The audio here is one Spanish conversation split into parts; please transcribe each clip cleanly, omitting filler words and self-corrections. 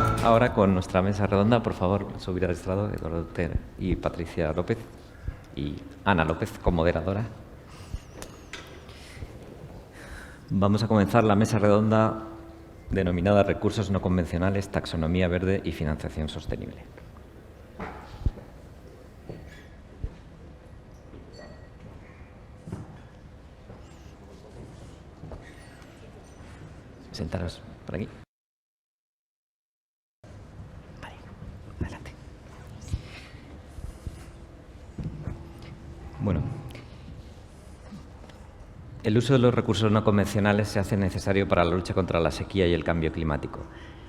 continuar ahora con nuestra mesa redonda. Por favor, subir al estrado Eduardo Otero y Patricia López y Ana López como moderadora. Vamos a comenzar la mesa redonda denominada Recursos no convencionales, taxonomía verde y financiación sostenible. Sentaros por aquí. Vale, adelante. Bueno, el uso de los recursos no convencionales se hace necesario para la lucha contra la sequía y el cambio climático.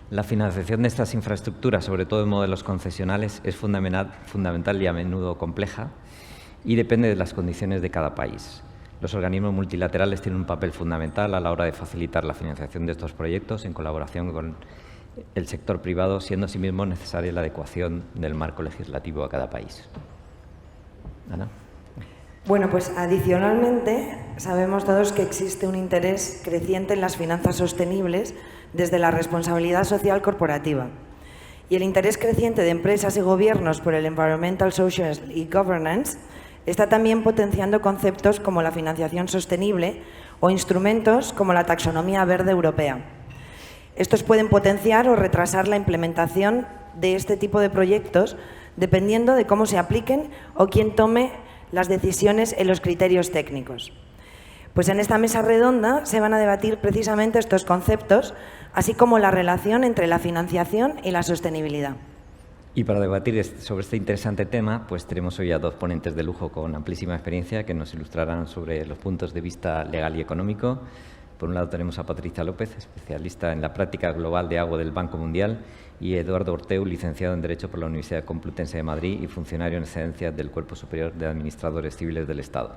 La financiación de estas infraestructuras, sobre todo en modelos concesionales, es fundamental y a menudo compleja y depende de las condiciones de cada país. Los organismos multilaterales tienen un papel fundamental a la hora de facilitar la financiación de estos proyectos en colaboración con el sector privado, siendo asimismo necesaria la adecuación del marco legislativo a cada país. Ana. Bueno, pues adicionalmente sabemos todos que existe un interés creciente en las finanzas sostenibles desde la responsabilidad social corporativa. Y el interés creciente de empresas y gobiernos por el Environmental, Social y Governance está también potenciando conceptos como la financiación sostenible o instrumentos como la taxonomía verde europea. Estos pueden potenciar o retrasar la implementación de este tipo de proyectos dependiendo de cómo se apliquen o quién tome las decisiones en los criterios técnicos. Pues en esta mesa redonda se van a debatir precisamente estos conceptos, así como la relación entre la financiación y la sostenibilidad. Y para debatir sobre este interesante tema, pues tenemos hoy a dos ponentes de lujo con amplísima experiencia que nos ilustrarán sobre los puntos de vista legal y económico. Por un lado tenemos a Patricia López, especialista en la práctica global de agua del Banco Mundial, y Eduardo Orteu, licenciado en Derecho por la Universidad Complutense de Madrid y funcionario en excedencia del Cuerpo Superior de Administradores Civiles del Estado.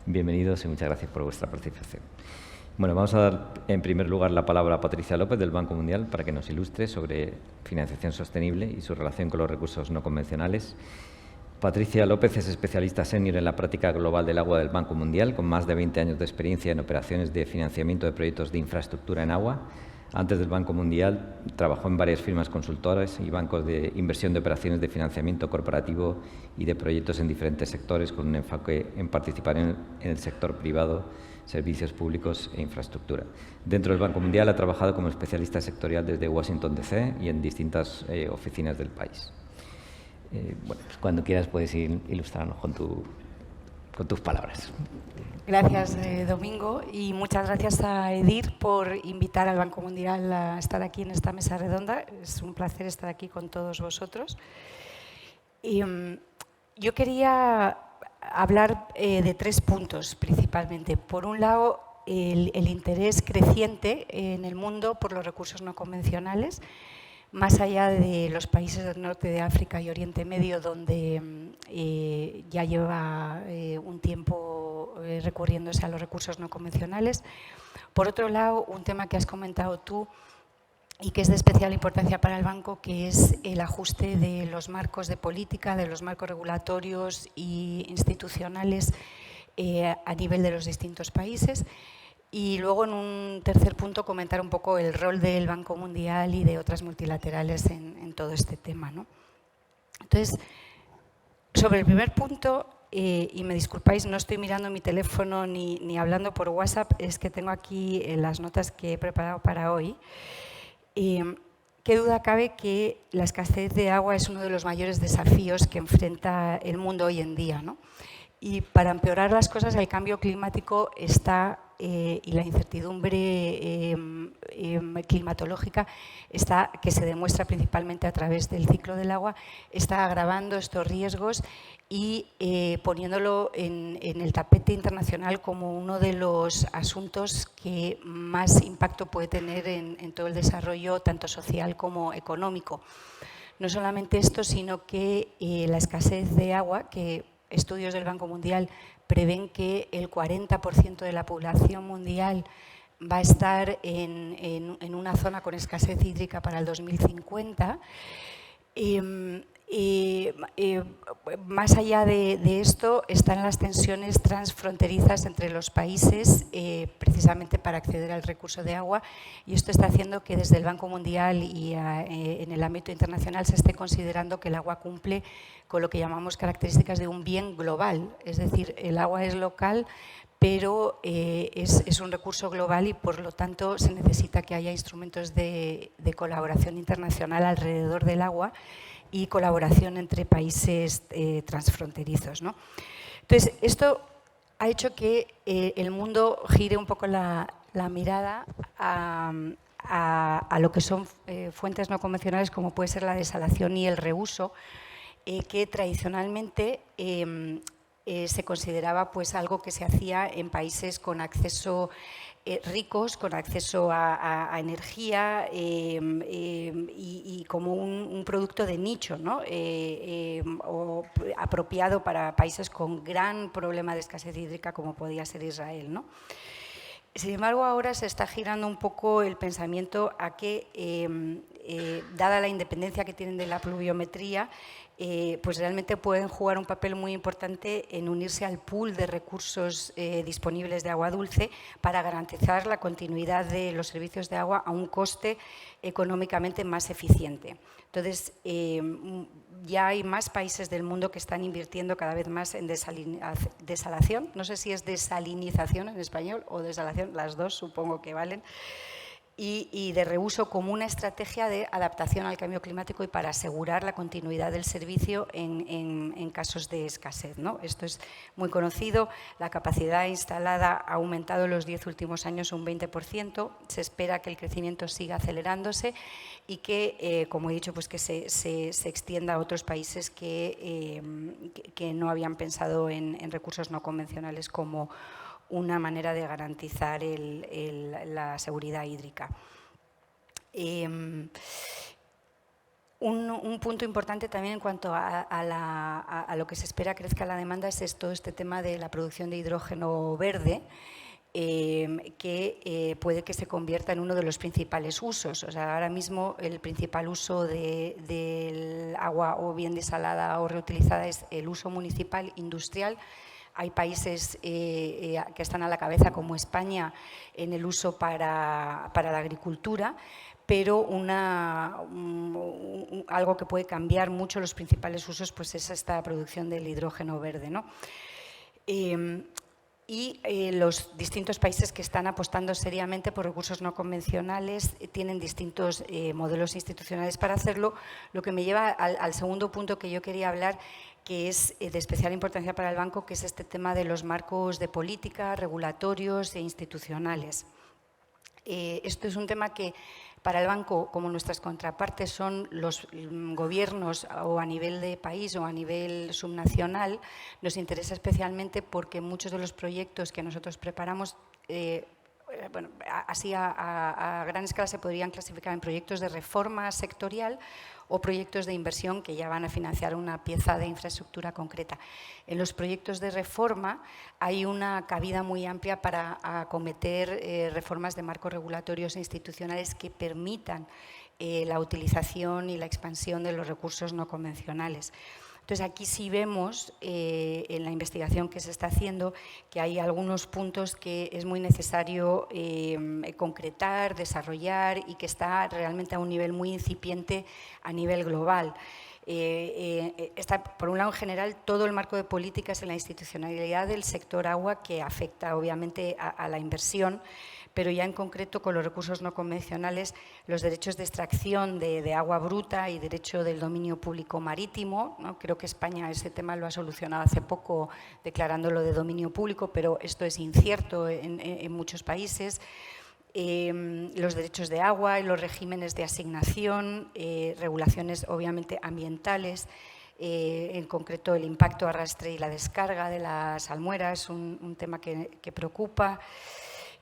Bienvenidos y muchas gracias por vuestra participación. Bueno, vamos a dar en primer lugar la palabra a Patricia López del Banco Mundial para que nos ilustre sobre financiación sostenible y su relación con los recursos no convencionales. Patricia López es especialista senior en la práctica global del agua del Banco Mundial, con más de 20 años de experiencia en operaciones de financiamiento de proyectos de infraestructura en agua. Antes del Banco Mundial trabajó en varias firmas consultoras y bancos de inversión de operaciones de financiamiento corporativo y de proyectos en diferentes sectores, con un enfoque en participar en el sector privado, servicios públicos e infraestructura. Dentro del Banco Mundial ha trabajado como especialista sectorial desde Washington DC y en distintas oficinas del país. Bueno, pues cuando quieras puedes ilustrarnos con tus palabras. Gracias, Domingo, y muchas gracias a EDIR por invitar al Banco Mundial a estar aquí en esta mesa redonda. Es un placer estar aquí con todos vosotros. Y, yo quería hablar de tres puntos principalmente. Por un lado, el interés creciente en el mundo por los recursos no convencionales, más allá de los países del norte de África y Oriente Medio, donde ya lleva un tiempo recurriéndose a los recursos no convencionales. Por otro lado, un tema que has comentado tú y que es de especial importancia para el banco, que es el ajuste de los marcos de política, de los marcos regulatorios e institucionales a nivel de los distintos países. Y luego, en un tercer punto, comentar un poco el rol del Banco Mundial y de otras multilaterales en todo este tema, ¿no? Entonces, sobre el primer punto, y me disculpáis, no estoy mirando mi teléfono ni hablando por WhatsApp, es que tengo aquí las notas que he preparado para hoy. Qué duda cabe que la escasez de agua es uno de los mayores desafíos que enfrenta el mundo hoy en día, ¿no? Y para empeorar las cosas, el cambio climático está, y la incertidumbre climatológica está, que se demuestra principalmente a través del ciclo del agua, está agravando estos riesgos y poniéndolo en el tapete internacional como uno de los asuntos que más impacto puede tener en todo el desarrollo, tanto social como económico. No solamente esto, sino que la escasez de agua, que estudios del Banco Mundial prevén que el 40% de la población mundial va a estar en una zona con escasez hídrica para el 2050, Más allá de esto están las tensiones transfronterizas entre los países, precisamente para acceder al recurso de agua, y esto está haciendo que desde el Banco Mundial y en el ámbito internacional se esté considerando que el agua cumple con lo que llamamos características de un bien global, es decir, el agua es local, pero es un recurso global y por lo tanto se necesita que haya instrumentos de colaboración internacional alrededor del agua y colaboración entre países transfronterizos, ¿no? Entonces, esto ha hecho que el mundo gire un poco la mirada a lo que son fuentes no convencionales, como puede ser la desalación y el reuso, que tradicionalmente se consideraba pues algo que se hacía en países con acceso ricos, con acceso a energía y como un producto de nicho, ¿no? O apropiado para países con gran problema de escasez hídrica como podía ser Israel, ¿no? Sin embargo, ahora se está girando un poco el pensamiento a que, dada la independencia que tienen de la pluviometría, pues realmente pueden jugar un papel muy importante en unirse al pool de recursos disponibles de agua dulce para garantizar la continuidad de los servicios de agua a un coste económicamente más eficiente. Entonces, ya hay más países del mundo que están invirtiendo cada vez más en desalación, no sé si es desalinización en español o desalación, las dos supongo que valen, y de reuso como una estrategia de adaptación al cambio climático y para asegurar la continuidad del servicio en casos de escasez, ¿no? Esto es muy conocido, la capacidad instalada ha aumentado en los 10 últimos años un 20%, se espera que el crecimiento siga acelerándose y que, como he dicho, pues que se extienda a otros países que no habían pensado en recursos no convencionales como una manera de garantizar la seguridad hídrica. Un punto importante también en cuanto a lo que se espera crezca la demanda es todo este tema de la producción de hidrógeno verde, que puede que se convierta en uno de los principales usos. O sea, ahora mismo el principal uso del agua o bien desalada o reutilizada es el uso municipal, industrial. Hay países que están a la cabeza, como España, en el uso para la agricultura, pero algo que puede cambiar mucho los principales usos pues es esta producción del hidrógeno verde, ¿no? Los distintos países que están apostando seriamente por recursos no convencionales tienen distintos modelos institucionales para hacerlo, lo que me lleva al segundo punto que yo quería hablar, que es de especial importancia para el banco, que es este tema de los marcos de política, regulatorios e institucionales. Esto es un tema que para el banco, como nuestras contrapartes son los gobiernos o a nivel de país o a nivel subnacional, nos interesa especialmente porque muchos de los proyectos que nosotros preparamos, bueno, así a gran escala se podrían clasificar en proyectos de reforma sectorial o proyectos de inversión que ya van a financiar una pieza de infraestructura concreta. En los proyectos de reforma hay una cabida muy amplia para acometer reformas de marcos regulatorios e institucionales que permitan la utilización y la expansión de los recursos no convencionales. Entonces, aquí sí vemos en la investigación que se está haciendo que hay algunos puntos que es muy necesario concretar, desarrollar y que está realmente a un nivel muy incipiente a nivel global. Está, por un lado, en general, todo el marco de políticas en la institucionalidad del sector agua que afecta, obviamente, a la inversión, pero ya en concreto con los recursos no convencionales, los derechos de extracción de agua bruta y derecho del dominio público marítimo, ¿no? Creo que España ese tema lo ha solucionado hace poco declarándolo de dominio público, pero esto es incierto en muchos países. Los derechos de agua y los regímenes de asignación, regulaciones obviamente ambientales, en concreto el impacto, arrastre y la descarga de la salmuera es un tema que preocupa.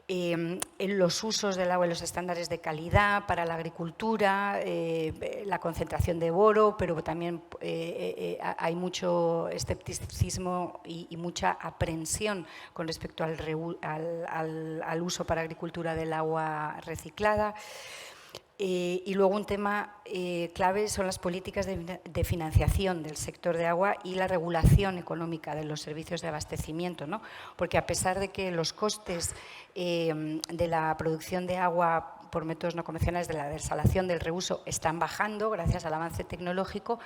En los usos del agua y los estándares de calidad para la agricultura, la concentración de boro, pero también hay mucho escepticismo y mucha aprensión con respecto al uso para agricultura del agua reciclada. Y luego un tema clave son las políticas de financiación del sector de agua y la regulación económica de los servicios de abastecimiento, ¿no? Porque a pesar de que los costes de la producción de agua por métodos no convencionales, de la desalación, del reuso, están bajando gracias al avance tecnológico,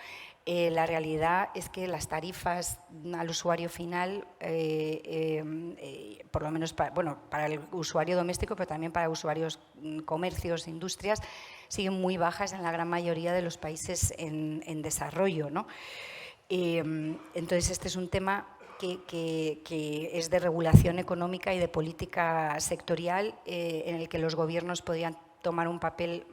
la realidad es que las tarifas al usuario final, por lo menos para el usuario doméstico, pero también para usuarios, comercios, industrias, siguen muy bajas en la gran mayoría de los países en desarrollo, ¿no? Entonces, este es un tema que es de regulación económica y de política sectorial, en el que los gobiernos podrían tomar un papel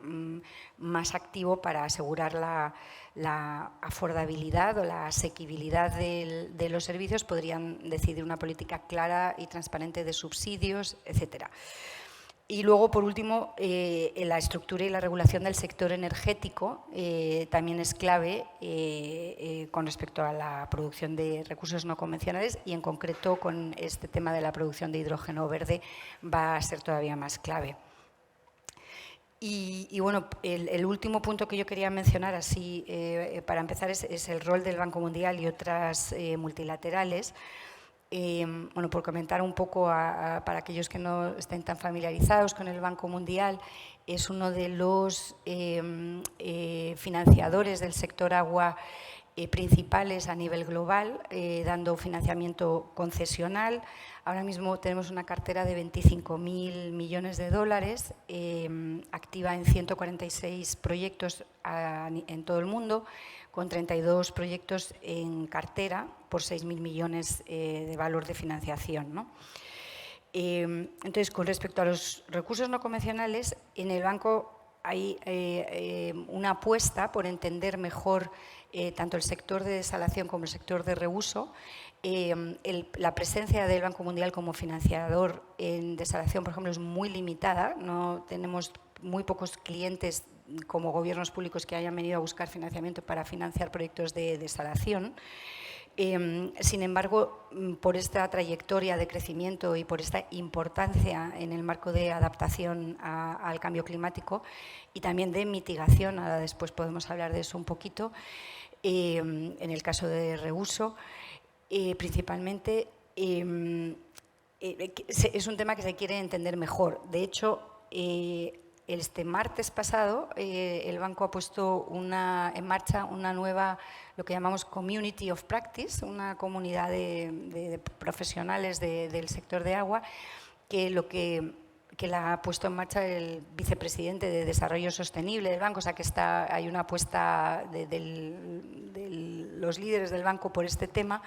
más activo para asegurar la afordabilidad o la asequibilidad de los servicios. Podrían decidir una política clara y transparente de subsidios, etcétera. Y luego, por último, la estructura y la regulación del sector energético también es clave con respecto a la producción de recursos no convencionales, y en concreto con este tema de la producción de hidrógeno verde va a ser todavía más clave. Y bueno, el último punto que yo quería mencionar así para empezar es el rol del Banco Mundial y otras multilaterales. Bueno, por comentar un poco para aquellos que no estén tan familiarizados con el Banco Mundial, es uno de los financiadores del sector agua principales a nivel global, dando financiamiento concesional. Ahora mismo tenemos una cartera de 25.000 millones de dólares, activa en 146 proyectos en todo el mundo, con 32 proyectos en cartera por 6.000 millones de valor de financiación, ¿no? Entonces, con respecto a los recursos no convencionales, en el banco hay una apuesta por entender mejor tanto el sector de desalación como el sector de reuso. La presencia del Banco Mundial como financiador en desalación, por ejemplo, es muy limitada. No tenemos muy pocos clientes como gobiernos públicos que hayan venido a buscar financiamiento para financiar proyectos de desalación. Sin embargo, por esta trayectoria de crecimiento y por esta importancia en el marco de adaptación al cambio climático y también de mitigación, ahora después podemos hablar de eso un poquito, en el caso de reuso, principalmente es un tema que se quiere entender mejor. De hecho, este martes pasado el banco ha puesto en marcha una nueva, lo que llamamos Community of Practice, una comunidad de profesionales del sector de agua, que la ha puesto en marcha el vicepresidente de Desarrollo Sostenible del banco. O sea que hay una apuesta de los líderes del banco por este tema,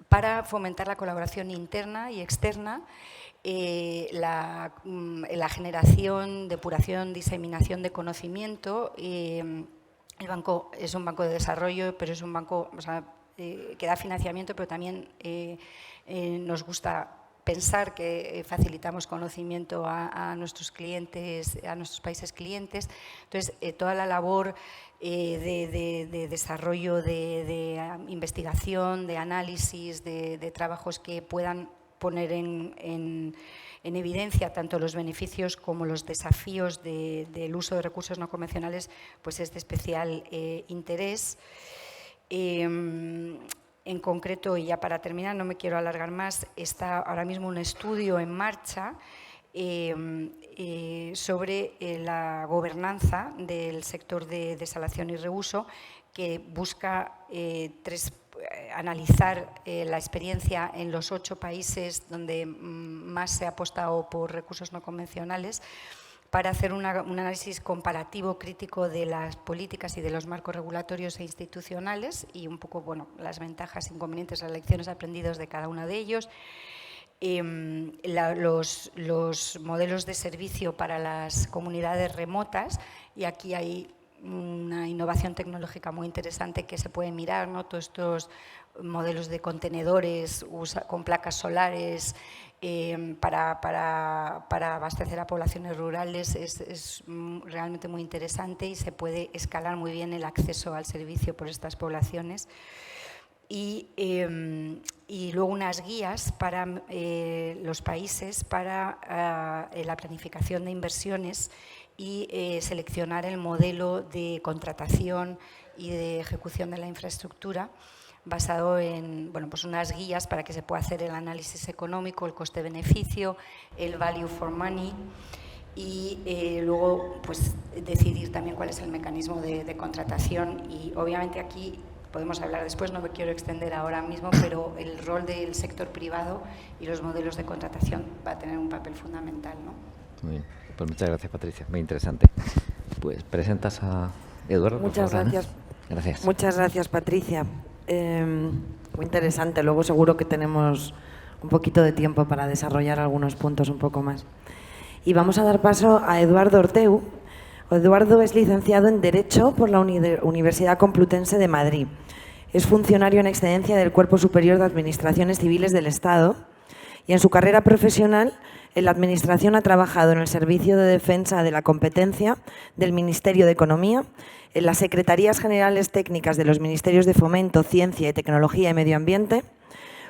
para fomentar la colaboración interna y externa, la generación, depuración, diseminación de conocimiento. El banco es un banco de desarrollo, pero es un banco, o sea, que da financiamiento, pero también nos gusta pensar que facilitamos conocimiento a nuestros clientes, a nuestros países clientes. Entonces, toda la labor de desarrollo, de investigación, de análisis, de trabajos que puedan poner en evidencia tanto los beneficios como los desafíos del uso de recursos no convencionales, pues es de especial interés. En concreto, y ya para terminar, no me quiero alargar más, está ahora mismo un estudio en marcha sobre la gobernanza del sector de desalación y reuso, que busca analizar la experiencia en los 8 países donde más se ha apostado por recursos no convencionales, para hacer un análisis comparativo crítico de las políticas y de los marcos regulatorios e institucionales y un poco, bueno, las ventajas, inconvenientes, las lecciones aprendidas de cada uno de ellos. Los modelos de servicio para las comunidades remotas, y aquí hay una innovación tecnológica muy interesante que se puede mirar, ¿no? Todos estos modelos de contenedores con placas solares para abastecer a poblaciones rurales es realmente muy interesante, y se puede escalar muy bien el acceso al servicio por estas poblaciones. y luego unas guías para los países para la planificación de inversiones y seleccionar el modelo de contratación y de ejecución de la infraestructura basado en pues unas guías para que se pueda hacer el análisis económico, el coste-beneficio, el value for money y luego pues decidir también cuál es el mecanismo de contratación. Y obviamente aquí podemos hablar después, no me quiero extender ahora mismo, pero el rol del sector privado y los modelos de contratación va a tener un papel fundamental, ¿no? Muy bien. Pues muchas gracias, Patricia. Muy interesante. Pues presentas a Eduardo. Muchas por favor, gracias. Ana. Gracias. Muchas gracias, Patricia. Muy interesante. Luego seguro que tenemos un poquito de tiempo para desarrollar algunos puntos un poco más. Y vamos a dar paso a Eduardo Orteu. Eduardo es licenciado en Derecho por la Universidad Complutense de Madrid. Es funcionario en excedencia del Cuerpo Superior de Administraciones Civiles del Estado y en su carrera profesional en la Administración ha trabajado en el Servicio de Defensa de la Competencia del Ministerio de Economía, en las Secretarías Generales Técnicas de los Ministerios de Fomento, Ciencia y Tecnología y Medio Ambiente.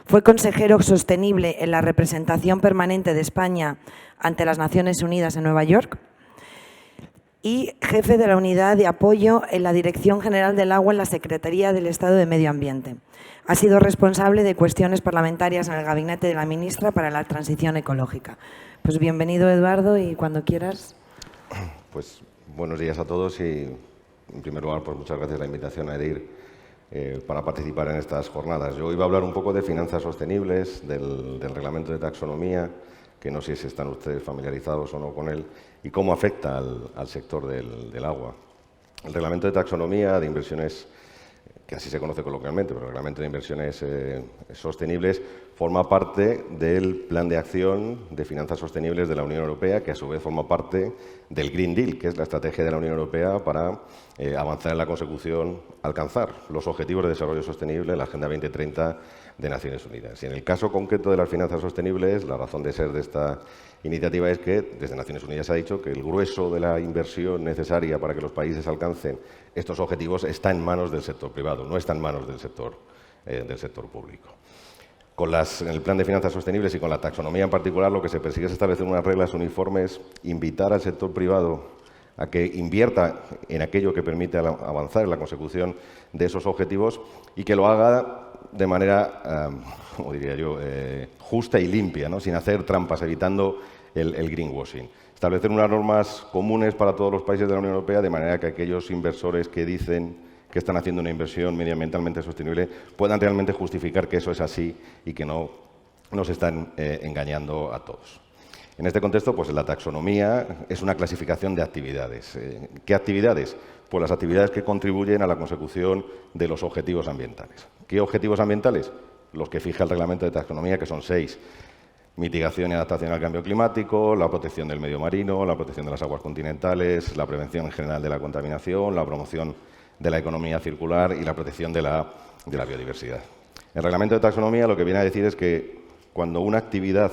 Fue consejero sostenible en la representación permanente de España ante las Naciones Unidas en Nueva York y jefe de la Unidad de Apoyo en la Dirección General del Agua en la Secretaría del Estado de Medio Ambiente. Ha sido responsable de cuestiones parlamentarias en el gabinete de la ministra para la transición ecológica. Pues bienvenido, Eduardo, y cuando quieras. Pues buenos días a todos y, en primer lugar, pues muchas gracias por la invitación a EDIR para participar en estas jornadas. Yo iba a hablar un poco de finanzas sostenibles, del reglamento de taxonomía, que no sé si están ustedes familiarizados o no con él, y cómo afecta al sector del agua. El reglamento de taxonomía de inversiones, que así se conoce coloquialmente, pero el reglamento de inversiones sostenibles, forma parte del Plan de Acción de Finanzas Sostenibles de la Unión Europea, que a su vez forma parte del Green Deal, que es la estrategia de la Unión Europea para avanzar en la consecución, alcanzar los objetivos de desarrollo sostenible, la Agenda 2030 de Naciones Unidas. Y en el caso concreto de las finanzas sostenibles, la razón de ser de esta iniciativa es que desde Naciones Unidas se ha dicho que el grueso de la inversión necesaria para que los países alcancen estos objetivos está en manos del sector privado, no está en manos del sector público. En el Plan de Finanzas Sostenibles y con la taxonomía en particular, lo que se persigue es establecer unas reglas uniformes, invitar al sector privado a que invierta en aquello que permite avanzar en la consecución de esos objetivos y que lo haga de manera, como diría yo, justa y limpia, ¿no? Sin hacer trampas, evitando el greenwashing. Establecer unas normas comunes para todos los países de la Unión Europea, de manera que aquellos inversores que dicen que están haciendo una inversión medioambientalmente sostenible puedan realmente justificar que eso es así y que no nos están engañando a todos. En este contexto, pues la taxonomía es una clasificación de actividades. ¿Qué actividades? Pues las actividades que contribuyen a la consecución de los objetivos ambientales. ¿Qué objetivos ambientales? Los que fija el reglamento de taxonomía, que son 6. Mitigación y adaptación al cambio climático, la protección del medio marino, la protección de las aguas continentales, la prevención en general de la contaminación, la promoción de la economía circular y la protección de la biodiversidad. El reglamento de taxonomía lo que viene a decir es que cuando una actividad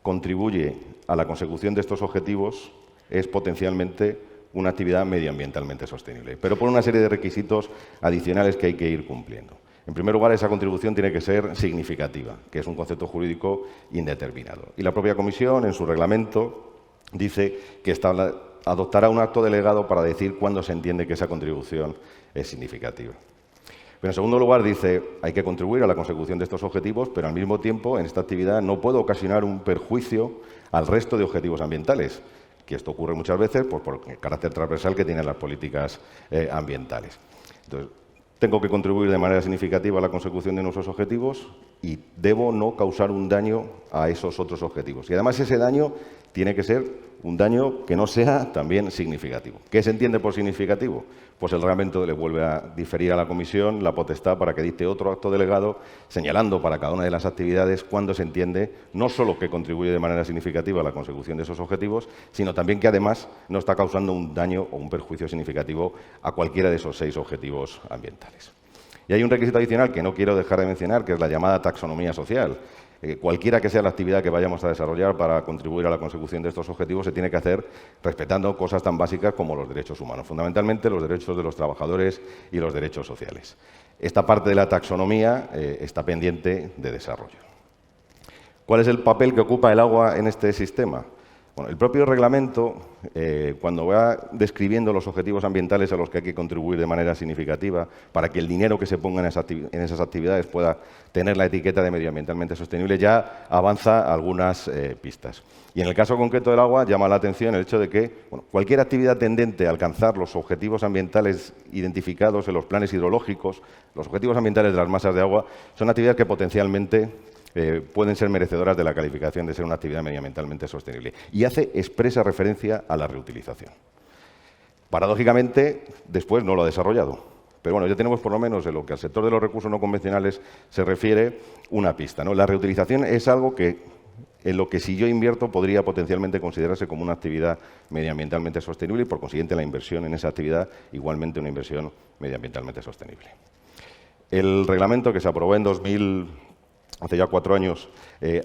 contribuye a la consecución de estos objetivos es potencialmente una actividad medioambientalmente sostenible, pero por una serie de requisitos adicionales que hay que ir cumpliendo. En primer lugar, esa contribución tiene que ser significativa, que es un concepto jurídico indeterminado. Y la propia Comisión, en su reglamento, dice que adoptará un acto delegado para decir cuándo se entiende que esa contribución es significativa. Pero en segundo lugar dice, hay que contribuir a la consecución de estos objetivos, pero al mismo tiempo en esta actividad no puede ocasionar un perjuicio al resto de objetivos ambientales, que esto ocurre muchas veces pues, por el carácter transversal que tienen las políticas ambientales. Entonces, tengo que contribuir de manera significativa a la consecución de nuestros objetivos y debo no causar un daño a esos otros objetivos. Y además ese daño tiene que ser un daño que no sea también significativo. ¿Qué se entiende por significativo? Pues el reglamento le vuelve a diferir a la Comisión la potestad para que dicte otro acto delegado señalando para cada una de las actividades cuándo se entiende no solo que contribuye de manera significativa a la consecución de esos objetivos, sino también que además no está causando un daño o un perjuicio significativo a cualquiera de esos 6 objetivos ambientales. Y hay un requisito adicional que no quiero dejar de mencionar, que es la llamada taxonomía social. cualquiera que sea la actividad que vayamos a desarrollar para contribuir a la consecución de estos objetivos se tiene que hacer respetando cosas tan básicas como los derechos humanos, fundamentalmente los derechos de los trabajadores y los derechos sociales. Esta parte de la taxonomía está pendiente de desarrollo. ¿Cuál es el papel que ocupa el agua en este sistema? Bueno, el propio reglamento, cuando va describiendo los objetivos ambientales a los que hay que contribuir de manera significativa para que el dinero que se ponga en esas actividades pueda tener la etiqueta de medioambientalmente sostenible, ya avanza algunas pistas. Y en el caso concreto del agua llama la atención el hecho de que cualquier actividad tendente a alcanzar los objetivos ambientales identificados en los planes hidrológicos, los objetivos ambientales de las masas de agua, son actividades que potencialmente pueden ser merecedoras de la calificación de ser una actividad medioambientalmente sostenible. Y hace expresa referencia a la reutilización. Paradójicamente, después no lo ha desarrollado. Pero bueno, ya tenemos por lo menos en lo que al sector de los recursos no convencionales se refiere una pista, ¿no? La reutilización es algo que, en lo que si yo invierto podría potencialmente considerarse como una actividad medioambientalmente sostenible y por consiguiente la inversión en esa actividad igualmente una inversión medioambientalmente sostenible. El reglamento que se aprobó en hace ya 4 años,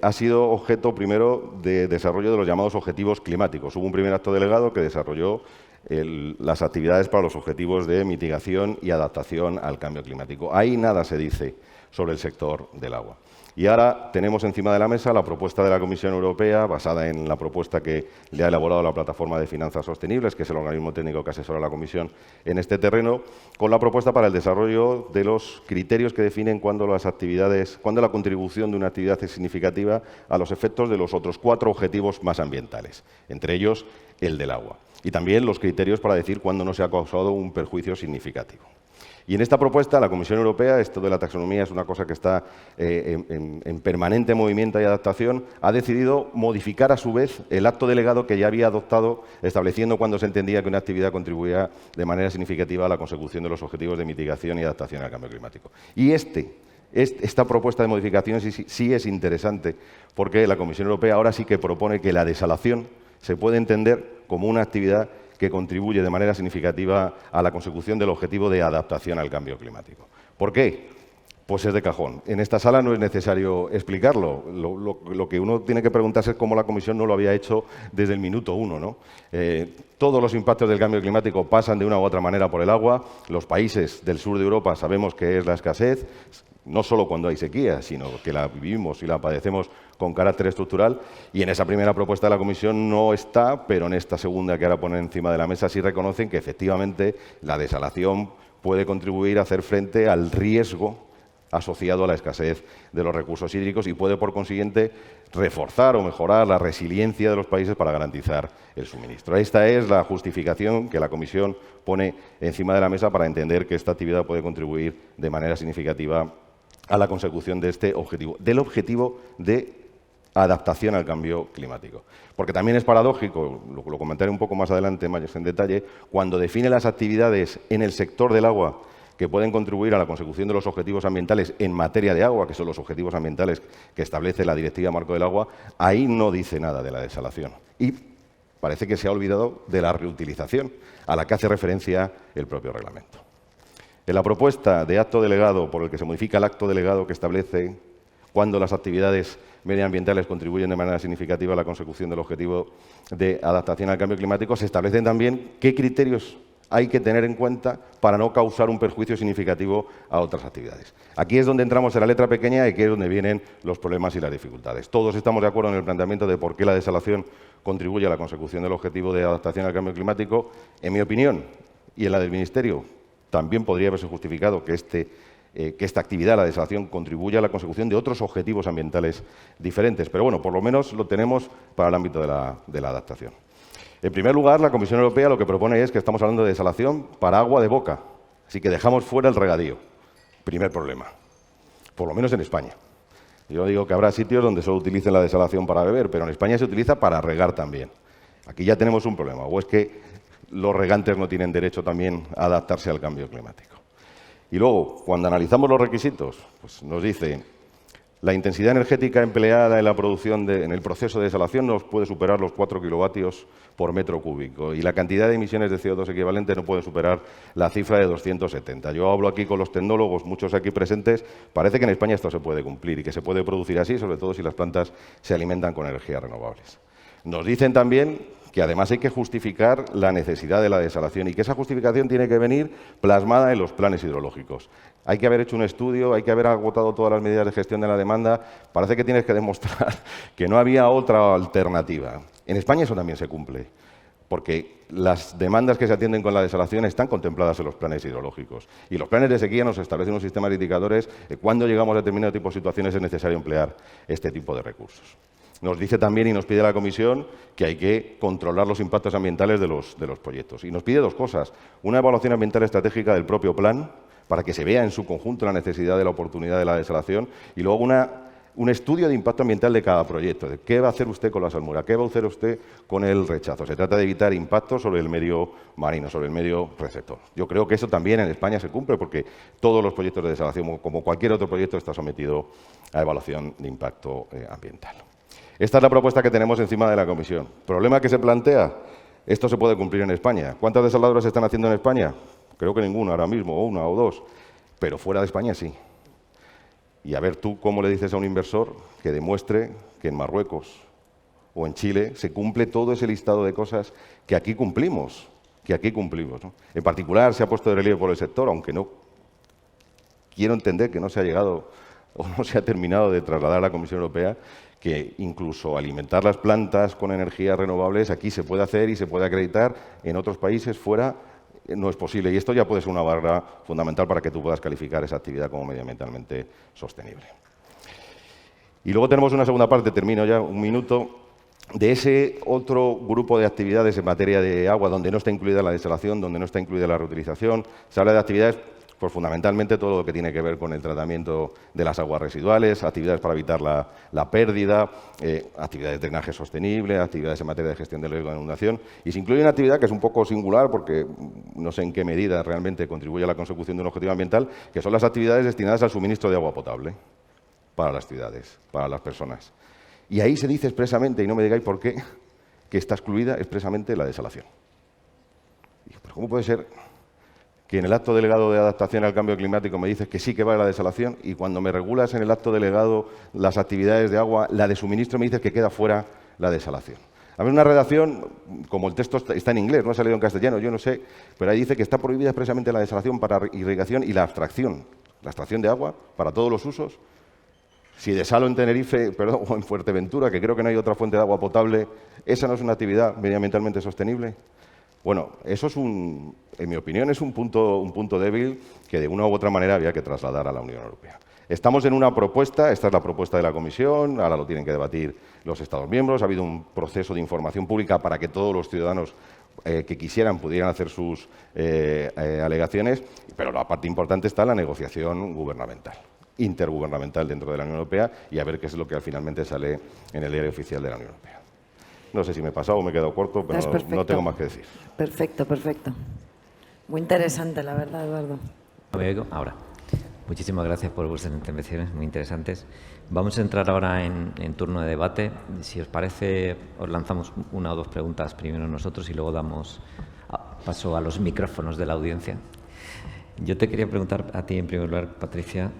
ha sido objeto primero de desarrollo de los llamados objetivos climáticos. Hubo un primer acto delegado que desarrolló las actividades para los objetivos de mitigación y adaptación al cambio climático. Ahí nada se dice sobre el sector del agua. Y ahora tenemos encima de la mesa la propuesta de la Comisión Europea, basada en la propuesta que le ha elaborado la Plataforma de Finanzas Sostenibles, que es el organismo técnico que asesora a la Comisión en este terreno, con la propuesta para el desarrollo de los criterios que definen cuándo la contribución de una actividad es significativa a los efectos de los otros 4 objetivos más ambientales, entre ellos el del agua. Y también los criterios para decir cuándo no se ha causado un perjuicio significativo. Y en esta propuesta, la Comisión Europea, esto de la taxonomía es una cosa que está en permanente movimiento y adaptación, ha decidido modificar a su vez el acto delegado que ya había adoptado, estableciendo cuándo se entendía que una actividad contribuía de manera significativa a la consecución de los objetivos de mitigación y adaptación al cambio climático. Y esta propuesta de modificación sí es interesante, porque la Comisión Europea ahora sí que propone que la desalación se puede entender como una actividad que contribuye de manera significativa a la consecución del objetivo de adaptación al cambio climático. ¿Por qué? Pues es de cajón. En esta sala no es necesario explicarlo. Lo que uno tiene que preguntarse es cómo la Comisión no lo había hecho desde el minuto 1, ¿no? Todos los impactos del cambio climático pasan de una u otra manera por el agua. Los países del sur de Europa sabemos que es la escasez, no solo cuando hay sequía, sino que la vivimos y la padecemos con carácter estructural, y en esa primera propuesta de la Comisión no está, pero en esta segunda que ahora ponen encima de la mesa sí reconocen que efectivamente la desalación puede contribuir a hacer frente al riesgo asociado a la escasez de los recursos hídricos y puede, por consiguiente, reforzar o mejorar la resiliencia de los países para garantizar el suministro. Esta es la justificación que la Comisión pone encima de la mesa para entender que esta actividad puede contribuir de manera significativa a la consecución de este objetivo, del objetivo de adaptación al cambio climático. Porque también es paradójico, lo comentaré un poco más adelante, más en detalle, cuando define las actividades en el sector del agua que pueden contribuir a la consecución de los objetivos ambientales en materia de agua, que son los objetivos ambientales que establece la Directiva Marco del Agua, ahí no dice nada de la desalación. Y parece que se ha olvidado de la reutilización, a la que hace referencia el propio reglamento. En la propuesta de acto delegado por el que se modifica el acto delegado que establece cuándo las actividades medioambientales contribuyen de manera significativa a la consecución del objetivo de adaptación al cambio climático, se establecen también qué criterios hay que tener en cuenta para no causar un perjuicio significativo a otras actividades. Aquí es donde entramos en la letra pequeña y aquí es donde vienen los problemas y las dificultades. Todos estamos de acuerdo en el planteamiento de por qué la desalación contribuye a la consecución del objetivo de adaptación al cambio climático. En mi opinión, y en la del Ministerio, también podría haberse justificado que esta actividad, la desalación, contribuya a la consecución de otros objetivos ambientales diferentes. Pero bueno, por lo menos lo tenemos para el ámbito de la adaptación. En primer lugar, la Comisión Europea lo que propone es que estamos hablando de desalación para agua de boca. Así que dejamos fuera el regadío. Primer problema. Por lo menos en España. Yo digo que habrá sitios donde solo utilicen la desalación para beber, pero en España se utiliza para regar también. Aquí ya tenemos un problema. O es que los regantes no tienen derecho también a adaptarse al cambio climático. Y luego, cuando analizamos los requisitos, pues nos dice La intensidad energética empleada en la producción en el proceso de desalación no puede superar los 4 kilovatios por metro cúbico y la cantidad de emisiones de CO2 equivalente no puede superar la cifra de 270. Yo hablo aquí con los tecnólogos, muchos aquí presentes, parece que en España esto se puede cumplir y que se puede producir así, sobre todo si las plantas se alimentan con energías renovables. Nos dicen también que además hay que justificar la necesidad de la desalación y que esa justificación tiene que venir plasmada en los planes hidrológicos. Hay que haber hecho un estudio, hay que haber agotado todas las medidas de gestión de la demanda. Parece que tienes que demostrar que no había otra alternativa. En España eso también se cumple, porque las demandas que se atienden con la desalación están contempladas en los planes hidrológicos. Y los planes de sequía nos establecen un sistema de indicadores de cuándo llegamos a determinado tipo de situaciones es necesario emplear este tipo de recursos. Nos dice también y nos pide la Comisión que hay que controlar los impactos ambientales de los proyectos. Y nos pide dos cosas. Una evaluación ambiental estratégica del propio plan, para que se vea en su conjunto la necesidad de la oportunidad de la desalación, y luego un estudio de impacto ambiental de cada proyecto. De qué va a hacer usted con la salmuera, qué va a hacer usted con el rechazo. Se trata de evitar impactos sobre el medio marino, sobre el medio receptor. Yo creo que eso también en España se cumple, porque todos los proyectos de desalación, como cualquier otro proyecto, está sometido a evaluación de impacto ambiental. Esta es la propuesta que tenemos encima de la Comisión. ¿Problema que se plantea? Esto se puede cumplir en España. ¿Cuántas desaladoras se están haciendo en España? Creo que ninguna ahora mismo, o una o dos. Pero fuera de España sí. Y a ver tú cómo le dices a un inversor que demuestre que en Marruecos o en Chile se cumple todo ese listado de cosas que aquí cumplimos. ¿No? En particular se ha puesto de relieve por el sector, aunque no quiero entender que no se ha llegado o no se ha terminado de trasladar a la Comisión Europea que incluso alimentar las plantas con energías renovables aquí se puede hacer y se puede acreditar, en otros países fuera no es posible. Y esto ya puede ser una barrera fundamental para que tú puedas calificar esa actividad como medioambientalmente sostenible. Y luego tenemos una segunda parte, termino ya un minuto, de ese otro grupo de actividades en materia de agua donde no está incluida la desalación, donde no está incluida la reutilización. Se habla de actividades, pues fundamentalmente todo lo que tiene que ver con el tratamiento de las aguas residuales, actividades para evitar la pérdida, actividades de drenaje sostenible, actividades en materia de gestión del riesgo de inundación. Y se incluye una actividad que es un poco singular porque no sé en qué medida realmente contribuye a la consecución de un objetivo ambiental, que son las actividades destinadas al suministro de agua potable para las ciudades, para las personas. Y ahí se dice expresamente, y no me digáis por qué, que está excluida expresamente la desalación. ¿Pero cómo puede ser que en el acto delegado de adaptación al cambio climático me dices que sí que va la desalación y cuando me regulas en el acto delegado las actividades de agua, la de suministro, me dices que queda fuera la desalación? A ver, una redacción, como el texto está en inglés, no ha salido en castellano, yo no sé, pero ahí dice que está prohibida expresamente la desalación para irrigación y la abstracción de agua para todos los usos. Si desalo en Tenerife, o en Fuerteventura, que creo que no hay otra fuente de agua potable, ¿esa no es una actividad medioambientalmente sostenible? Bueno, eso es en mi opinión, es un punto débil que de una u otra manera había que trasladar a la Unión Europea. Estamos en una propuesta, esta es la propuesta de la Comisión, ahora lo tienen que debatir los Estados miembros, ha habido un proceso de información pública para que todos los ciudadanos que quisieran pudieran hacer sus alegaciones, pero la parte importante está en la negociación gubernamental, intergubernamental dentro de la Unión Europea y a ver qué es lo que finalmente sale en el diario oficial de la Unión Europea. No sé si me he pasado o me he quedado corto, pero no tengo más que decir. Perfecto, perfecto. Muy interesante, la verdad, Eduardo. ¿Me oigo? Ahora. Muchísimas gracias por vuestras intervenciones, muy interesantes. Vamos a entrar ahora en turno de debate. Si os parece, os lanzamos una o dos preguntas primero nosotros y luego damos paso a los micrófonos de la audiencia. Yo te quería preguntar a ti, en primer lugar, Patricia.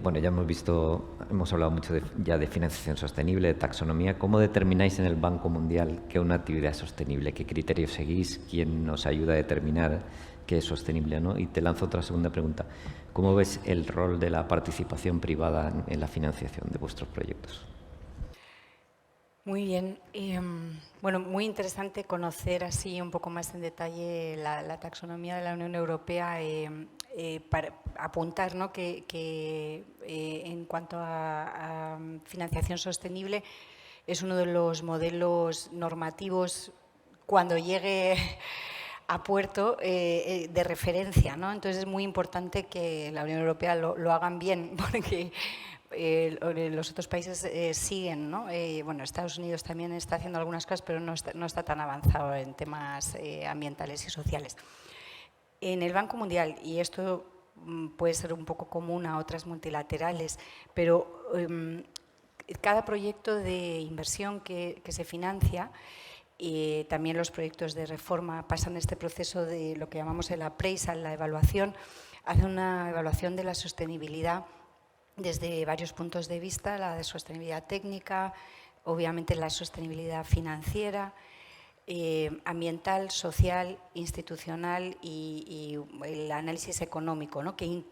Bueno, ya hemos hablado mucho ya de financiación sostenible, de taxonomía. ¿Cómo determináis en el Banco Mundial qué es una actividad sostenible? ¿Qué criterios seguís? ¿Quién nos ayuda a determinar qué es sostenible o no? Y te lanzo otra segunda pregunta. ¿Cómo ves el rol de la participación privada en la financiación de vuestros proyectos? Muy bien. Bueno, muy interesante conocer así un poco más en detalle la taxonomía de la Unión Europea para apuntar, ¿no?, que en cuanto a financiación sostenible es uno de los modelos normativos cuando llegue a puerto de referencia, ¿no? Entonces es muy importante que la Unión Europea lo hagan bien porque los otros países siguen, ¿no? Bueno, Estados Unidos también está haciendo algunas cosas, pero no está tan avanzado en temas ambientales y sociales. En el Banco Mundial, y esto puede ser un poco común a otras multilaterales, pero cada proyecto de inversión que se financia, y también los proyectos de reforma pasan este proceso de lo que llamamos el appraisal, la evaluación, hace una evaluación de la sostenibilidad desde varios puntos de vista, la de sostenibilidad técnica, obviamente la sostenibilidad financiera, ambiental, social, institucional y el análisis económico, ¿no? Que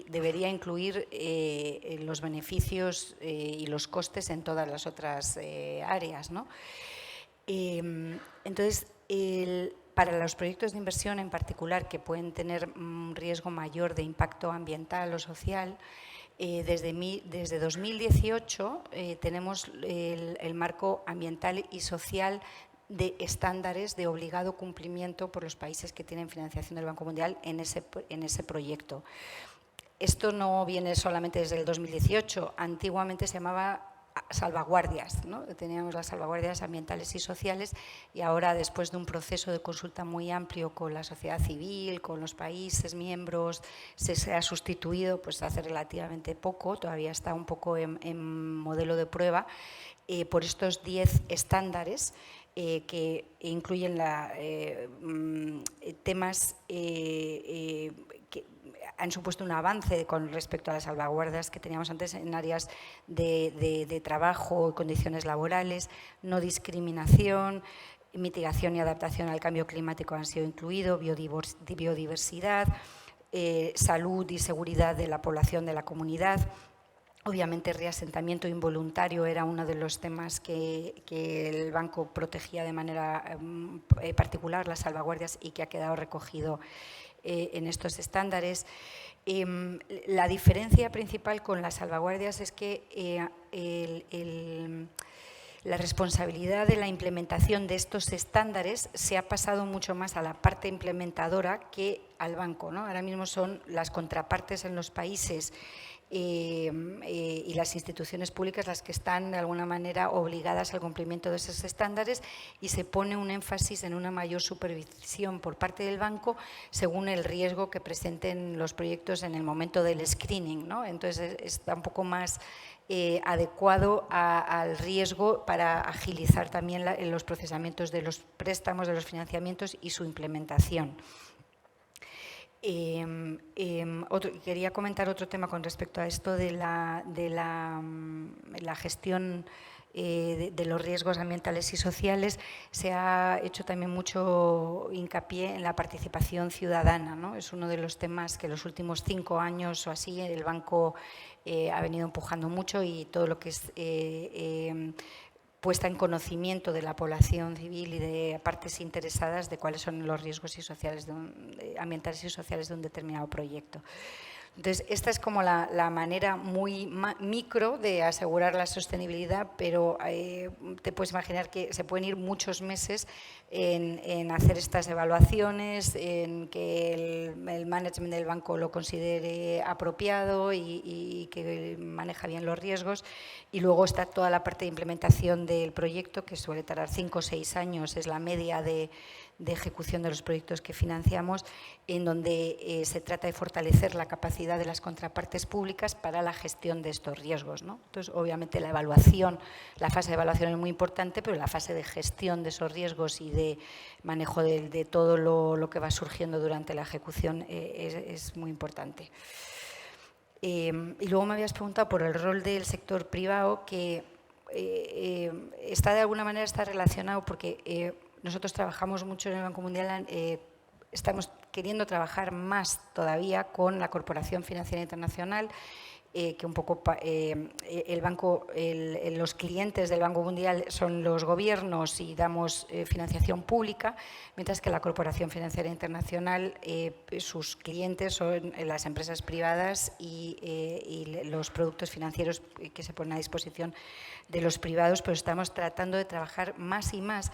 debería incluir los beneficios y los costes en todas las otras áreas, ¿no? Entonces, para los proyectos de inversión en particular que pueden tener un riesgo mayor de impacto ambiental o social, desde 2018 tenemos el marco ambiental y social de estándares de obligado cumplimiento por los países que tienen financiación del Banco Mundial en ese proyecto. Esto no viene solamente desde el 2018, antiguamente se llamaba salvaguardias, ¿no? Teníamos las salvaguardias ambientales y sociales y ahora, después de un proceso de consulta muy amplio con la sociedad civil, con los países miembros, se ha sustituido pues hace relativamente poco, todavía está un poco en modelo de prueba, por estos 10 estándares que incluyen temas que han supuesto un avance con respecto a las salvaguardas que teníamos antes en áreas de trabajo, condiciones laborales, no discriminación, mitigación y adaptación al cambio climático han sido incluidos, biodiversidad, salud y seguridad de la población de la comunidad. Obviamente, reasentamiento involuntario era uno de los temas que el banco protegía de manera particular, las salvaguardias, y que ha quedado recogido en estos estándares. La diferencia principal con las salvaguardias es que la responsabilidad de la implementación de estos estándares se ha pasado mucho más a la parte implementadora que al banco, ¿no? Ahora mismo son las contrapartes en los países y las instituciones públicas las que están de alguna manera obligadas al cumplimiento de esos estándares, y se pone un énfasis en una mayor supervisión por parte del banco según el riesgo que presenten los proyectos en el momento del screening, ¿no? Entonces está un poco más adecuado al riesgo para agilizar también los procesamientos de los préstamos, de los financiamientos y su implementación. Quería comentar otro tema con respecto a esto de la gestión de los riesgos ambientales y sociales. Se ha hecho también mucho hincapié en la participación ciudadana, ¿no? Es uno de los temas que los últimos 5 años o así el banco ha venido empujando mucho, y todo lo que es puesta en conocimiento de la población civil y de partes interesadas de cuáles son los riesgos y sociales ambientales y sociales de un determinado proyecto. Entonces, esta es como la manera muy micro de asegurar la sostenibilidad, pero te puedes imaginar que se pueden ir muchos meses en hacer estas evaluaciones, en que el management del banco lo considere apropiado y que maneja bien los riesgos. Y luego está toda la parte de implementación del proyecto, que suele tardar 5 o 6 años, es la media de ejecución de los proyectos que financiamos, en donde se trata de fortalecer la capacidad de las contrapartes públicas para la gestión de estos riesgos, ¿no? Entonces, obviamente, la fase de evaluación es muy importante, pero la fase de gestión de esos riesgos y de manejo de todo lo que va surgiendo durante la ejecución es muy importante. Y luego me habías preguntado por el rol del sector privado, que de alguna manera está relacionado porque nosotros trabajamos mucho en el Banco Mundial, estamos queriendo trabajar más todavía con la Corporación Financiera Internacional, que un poco el banco, los clientes del Banco Mundial son los gobiernos y damos financiación pública, mientras que la Corporación Financiera Internacional, sus clientes son las empresas privadas y los productos financieros que se ponen a disposición de los privados, pero estamos tratando de trabajar más y más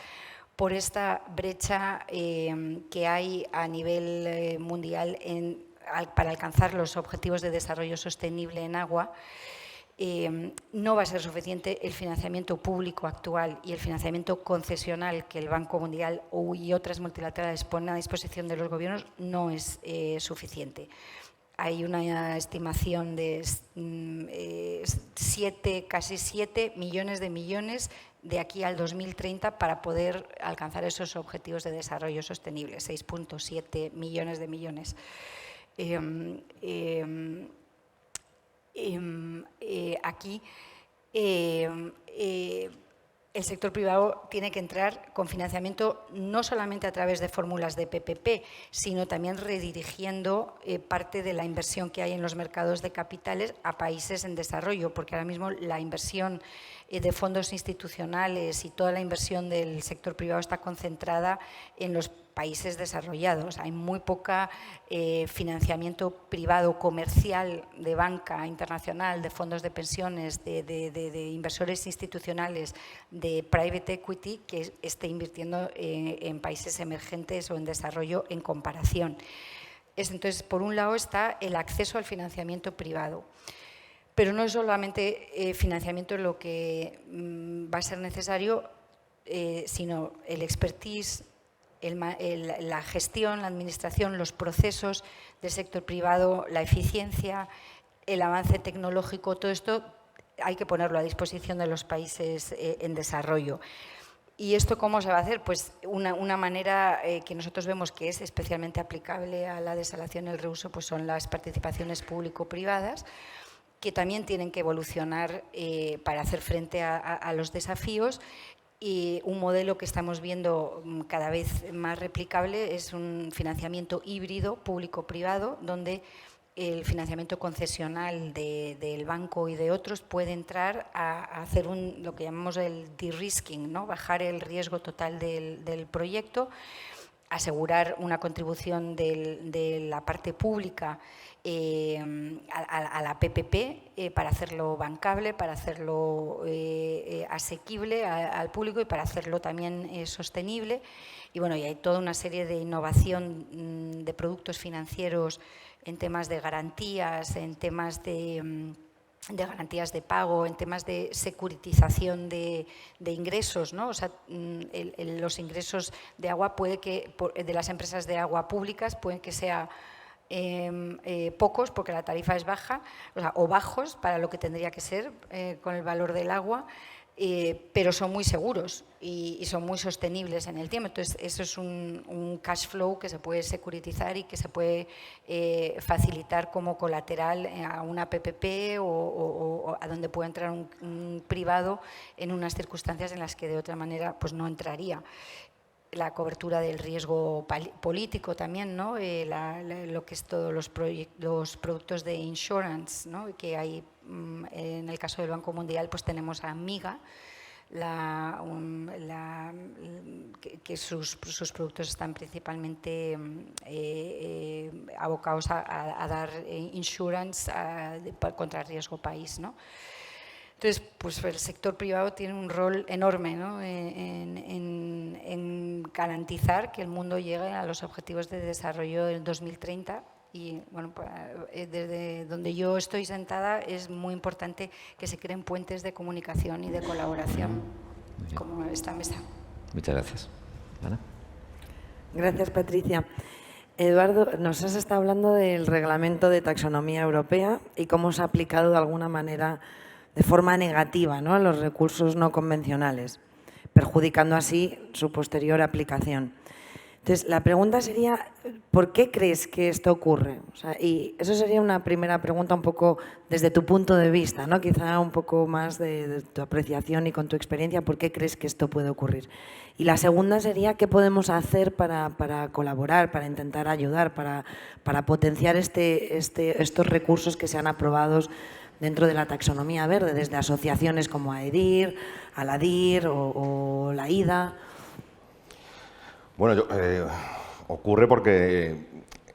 por esta brecha que hay a nivel mundial para alcanzar los objetivos de desarrollo sostenible en agua. No va a ser suficiente el financiamiento público actual y el financiamiento concesional que el Banco Mundial y otras multilaterales ponen a disposición de los gobiernos, no es suficiente. hay una estimación de casi 7 millones de millones de aquí al 2030 para poder alcanzar esos objetivos de desarrollo sostenible, 6,7 millones de millones. Aquí el sector privado tiene que entrar con financiamiento no solamente a través de fórmulas de PPP, sino también redirigiendo parte de la inversión que hay en los mercados de capitales a países en desarrollo, porque ahora mismo la inversión de fondos institucionales y toda la inversión del sector privado está concentrada en los países desarrollados. Hay muy poca financiamiento privado comercial de banca internacional, de fondos de pensiones, de inversores institucionales, de private equity que esté invirtiendo en países emergentes o en desarrollo en comparación. Entonces, por un lado está el acceso al financiamiento privado. Pero no es solamente financiamiento lo que va a ser necesario, sino el expertise, la gestión, la administración, los procesos del sector privado, la eficiencia, el avance tecnológico, todo esto hay que ponerlo a disposición de los países en desarrollo. ¿Y esto cómo se va a hacer? Pues una manera que nosotros vemos que es especialmente aplicable a la desalación y el reuso pues son las participaciones público-privadas, que también tienen que evolucionar para hacer frente a los desafíos. Y un modelo que estamos viendo cada vez más replicable es un financiamiento híbrido público-privado, donde el financiamiento concesional del banco y de otros puede entrar a hacer lo que llamamos el de-risking, ¿no? Bajar el riesgo total del proyecto, asegurar una contribución de la parte pública a la PPP para hacerlo bancable, para hacerlo asequible al público y para hacerlo también sostenible. Y bueno, y hay toda una serie de innovación de productos financieros en temas de garantías, en temas de garantías de pago, en temas de securitización de ingresos, ¿no? O sea, los ingresos de agua de las empresas de agua públicas pueden que sea pocos porque la tarifa es baja, o bajos para lo que tendría que ser con el valor del agua, pero son muy seguros y son muy sostenibles en el tiempo. Entonces, eso es un cash flow que se puede securitizar y que se puede facilitar como colateral a una PPP o a donde pueda entrar un privado en unas circunstancias en las que de otra manera pues no entraría. La cobertura del riesgo político también, ¿no? Lo que es todos los productos de insurance, ¿no? Que hay en el caso del Banco Mundial pues tenemos a MIGA, que sus productos están principalmente abocados a dar insurance contra riesgo país, ¿no? Entonces, pues el sector privado tiene un rol enorme, ¿no? en garantizar que el mundo llegue a los objetivos de desarrollo del 2030 y, bueno, desde donde yo estoy sentada es muy importante que se creen puentes de comunicación y de colaboración como esta mesa. Muchas gracias. ¿Ana? Gracias, Patricia. Eduardo, nos has estado hablando del reglamento de taxonomía europea y cómo se ha aplicado de alguna manera de forma negativa, ¿no?, a los recursos no convencionales, perjudicando así su posterior aplicación. Entonces, la pregunta sería, ¿por qué crees que esto ocurre? O sea, y eso sería una primera pregunta un poco desde tu punto de vista, ¿no? Quizá un poco más de tu apreciación y con tu experiencia, ¿por qué crees que esto puede ocurrir? Y la segunda sería, ¿qué podemos hacer para colaborar, para intentar ayudar, para potenciar estos recursos que se han aprobado dentro de la taxonomía verde, desde asociaciones como AEDIR, ALADIR o la IDA? Bueno, ocurre porque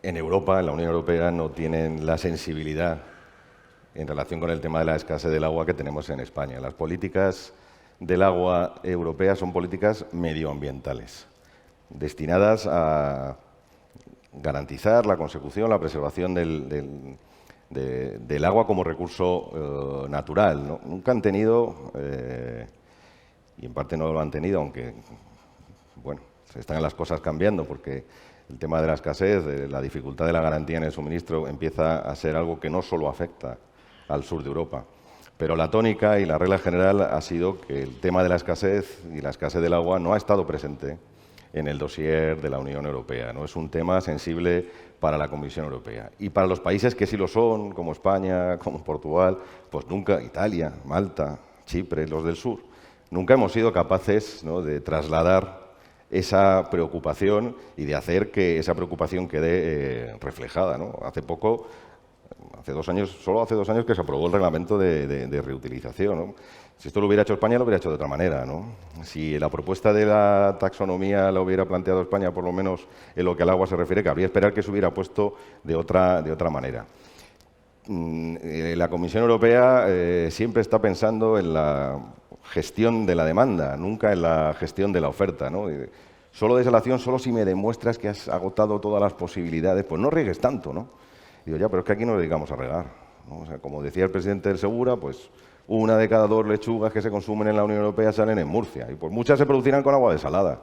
en Europa, en la Unión Europea, no tienen la sensibilidad en relación con el tema de la escasez del agua que tenemos en España. Las políticas del agua europeas son políticas medioambientales, destinadas a garantizar la consecución, la preservación del agua como recurso natural, ¿no? Nunca han tenido, y en parte no lo han tenido, aunque, bueno, están las cosas cambiando porque el tema de la escasez, de la dificultad de la garantía en el suministro, empieza a ser algo que no solo afecta al sur de Europa. Pero la tónica y la regla general ha sido que el tema de la escasez y la escasez del agua no ha estado presente en el dossier de la Unión Europea. No es un tema sensible para la Comisión Europea. Y para los países que sí lo son, como España, como Portugal, pues nunca, Italia, Malta, Chipre, los del sur, nunca hemos sido capaces, ¿no?, de trasladar esa preocupación y de hacer que esa preocupación quede reflejada, ¿no? Solo hace 2 años que se aprobó el reglamento de reutilización, ¿no? Si esto lo hubiera hecho España, lo hubiera hecho de otra manera, ¿no? Si la propuesta de la taxonomía la hubiera planteado España, por lo menos en lo que al agua se refiere, cabría esperar que se hubiera puesto de otra manera. La Comisión Europea siempre está pensando en la gestión de la demanda, nunca en la gestión de la oferta, ¿no? Solo desalación, solo si me demuestras que has agotado todas las posibilidades, pues no riegues tanto, ¿no? Digo, ya, pero es que aquí nos dedicamos a regar, ¿no? O sea, como decía el presidente del Segura, pues 1 de cada 2 lechugas que se consumen en la Unión Europea salen en Murcia, y pues muchas se producirán con agua desalada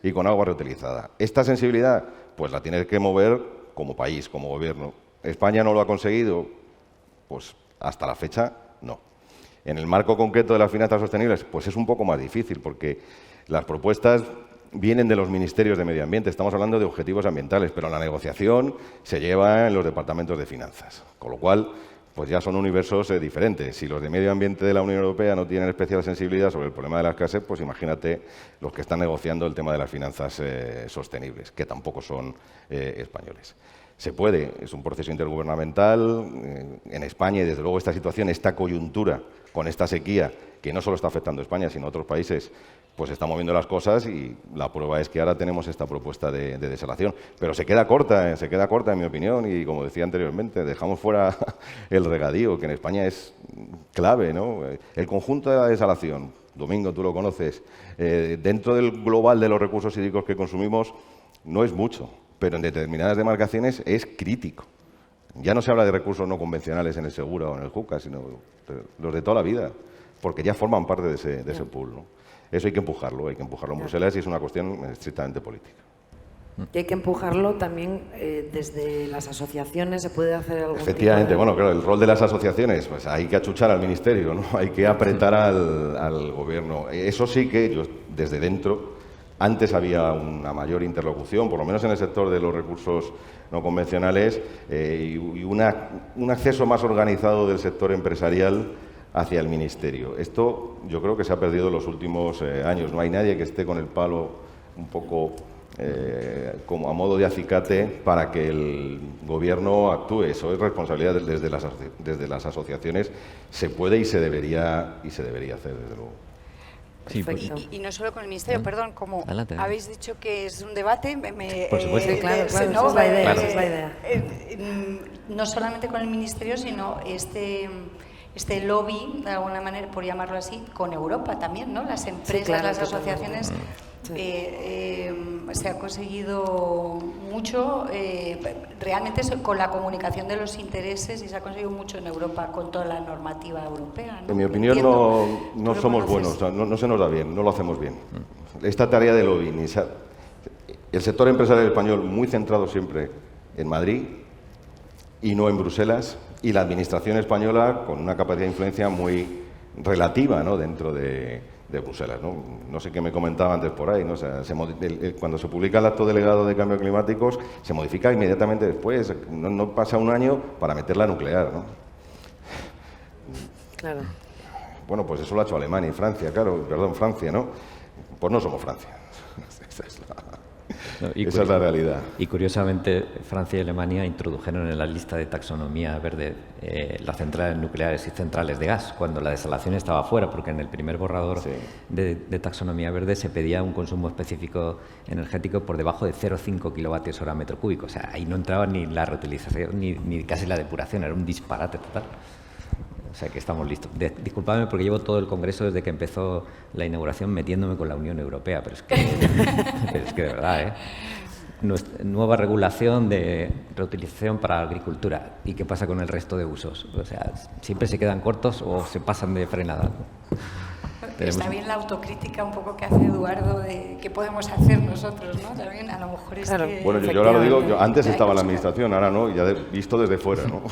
y con agua reutilizada. Esta sensibilidad, pues la tienes que mover como país, como gobierno. España no lo ha conseguido, pues hasta la fecha no. En el marco concreto de las finanzas sostenibles, pues es un poco más difícil, porque las propuestas vienen de los ministerios de Medio Ambiente. Estamos hablando de objetivos ambientales, pero la negociación se lleva en los departamentos de finanzas, con lo cual pues ya son universos diferentes. Si los de Medio Ambiente de la Unión Europea no tienen especial sensibilidad sobre el problema de la escasez, pues imagínate los que están negociando el tema de las finanzas sostenibles, que tampoco son españoles. Se puede, es un proceso intergubernamental en España, y desde luego esta situación, esta coyuntura con esta sequía, que no solo está afectando a España, sino a otros países, pues está moviendo las cosas, y la prueba es que ahora tenemos esta propuesta de desalación. Pero se queda corta en mi opinión, y como decía anteriormente, dejamos fuera el regadío, que en España es clave, ¿no? El conjunto de la desalación, Domingo, tú lo conoces, dentro del global de los recursos hídricos que consumimos, no es mucho, pero en determinadas demarcaciones es crítico. Ya no se habla de recursos no convencionales en el Segura o en el Júcar, sino los de toda la vida, porque ya forman parte de ese pool, ¿no? Eso hay que empujarlo en Bruselas, y es una cuestión estrictamente política. Y hay que empujarlo también desde las asociaciones, ¿se puede hacer algo? Efectivamente, bueno, claro, el rol de las asociaciones, pues hay que achuchar al Ministerio, ¿no? Hay que apretar al Gobierno. Eso sí que yo, desde dentro, antes había una mayor interlocución, por lo menos en el sector de los recursos no convencionales, y un acceso más organizado del sector empresarial hacia el Ministerio. Esto yo creo que se ha perdido en los últimos años. No hay nadie que esté con el palo un poco como a modo de acicate para que el Gobierno actúe. Eso es responsabilidad desde las asociaciones. Se puede y se debería hacer, desde luego. Sí, y no solo con el Ministerio, perdón, como Adelante. habéis dicho que es un debate, Por supuesto. Sí, claro, esa ¿no? es la idea, Claro. esa es la idea. No solamente con el Ministerio, sino este lobby, de alguna manera, por llamarlo así, con Europa también, ¿no? Las empresas, claro, las totalmente. asociaciones, se ha conseguido mucho, realmente con la comunicación de los intereses, y se ha conseguido mucho en Europa con toda la normativa europea, ¿no? En mi opinión no somos buenos, o sea, no se nos da bien, no lo hacemos bien. Esta tarea de lobbying, el sector empresarial español muy centrado siempre en Madrid y no en Bruselas, y la administración española con una capacidad de influencia muy relativa, ¿no?, dentro de Bruselas, ¿no? No sé qué me comentaba antes por ahí, ¿no? O sea, cuando se publica el acto delegado de cambio climáticos, se modifica inmediatamente después, no pasa un año para meter la nuclear, ¿no? Claro. Bueno, pues eso lo ha hecho Alemania y Francia, Francia, ¿no? Pues no somos Francia. Esa es la realidad. Y curiosamente, Francia y Alemania introdujeron en la lista de taxonomía verde las centrales nucleares y centrales de gas, cuando la desalación estaba fuera, porque en el primer borrador de taxonomía verde se pedía un consumo específico energético por debajo de 0,5 kilovatios hora metro cúbico. O sea, ahí no entraba ni la reutilización ni casi la depuración, era un disparate total. O sea que estamos listos. Disculpadme porque llevo todo el Congreso desde que empezó la inauguración metiéndome con la Unión Europea, pero es que de verdad, nueva regulación de reutilización para la agricultura. ¿Y qué pasa con el resto de usos? O sea, siempre se quedan cortos o se pasan de frenada. Está bien la autocrítica un poco que hace Eduardo de qué podemos hacer nosotros, ¿no? También a lo mejor es Claro. que... Bueno, yo ahora lo digo, yo antes estaba en la administración, ahora no, ya visto desde fuera, ¿no?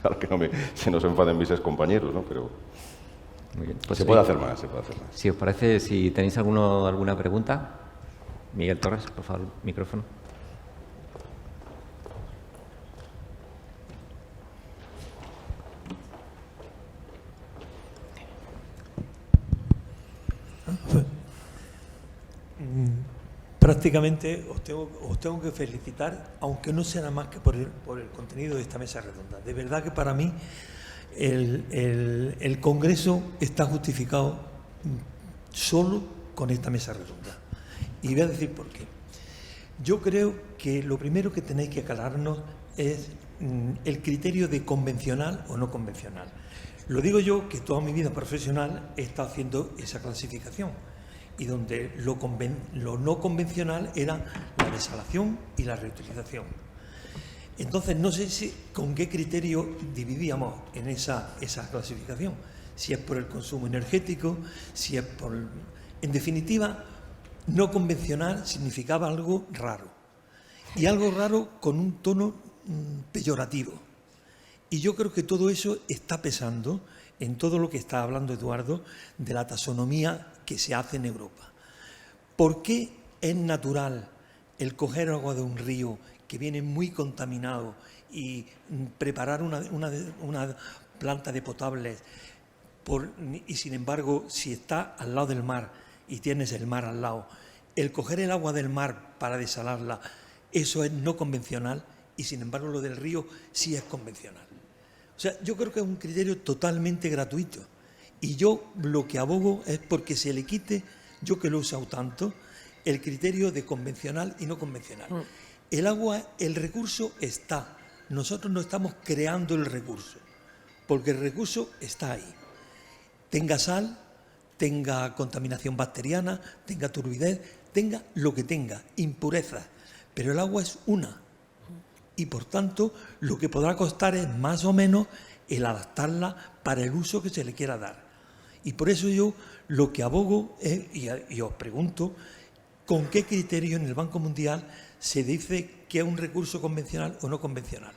Claro que se nos enfaden mis excompañeros, ¿no? Pero Muy bien. Pues se puede hacer más, se puede hacer más. Si os parece, si tenéis alguna pregunta. Miguel Torres, por favor, micrófono. Prácticamente os tengo que felicitar, aunque no sea nada más que por el contenido de esta mesa redonda. De verdad que para mí el Congreso está justificado solo con esta mesa redonda. Y voy a decir por qué. Yo creo que lo primero que tenéis que aclararnos es el criterio de convencional o no convencional. Lo digo yo, que toda mi vida profesional he estado haciendo esa clasificación, y donde lo no convencional era la desalación y la reutilización. Entonces, no sé con qué criterio dividíamos en esa clasificación, si es por el consumo energético, si es por... En definitiva, no convencional significaba algo raro, y algo raro con un tono peyorativo. Y yo creo que todo eso está pesando en todo lo que está hablando Eduardo de la taxonomía que se hace en Europa. ¿Por qué es natural el coger agua de un río que viene muy contaminado y preparar una planta de potables y sin embargo, si está al lado del mar y tienes el mar al lado, el coger el agua del mar para desalarla, eso es no convencional, y sin embargo lo del río sí es convencional? O sea, yo creo que es un criterio totalmente gratuito, y yo lo que abogo es porque se le quite, yo que lo he usado tanto, el criterio de convencional y no convencional. El agua, el recurso está, nosotros no estamos creando el recurso, porque el recurso está ahí. Tenga sal, tenga contaminación bacteriana, tenga turbidez, tenga lo que tenga, impurezas, pero el agua es una. Y por tanto, lo que podrá costar es más o menos el adaptarla para el uso que se le quiera dar. Y por eso yo lo que abogo es, y os pregunto, ¿con qué criterio en el Banco Mundial se dice que es un recurso convencional o no convencional?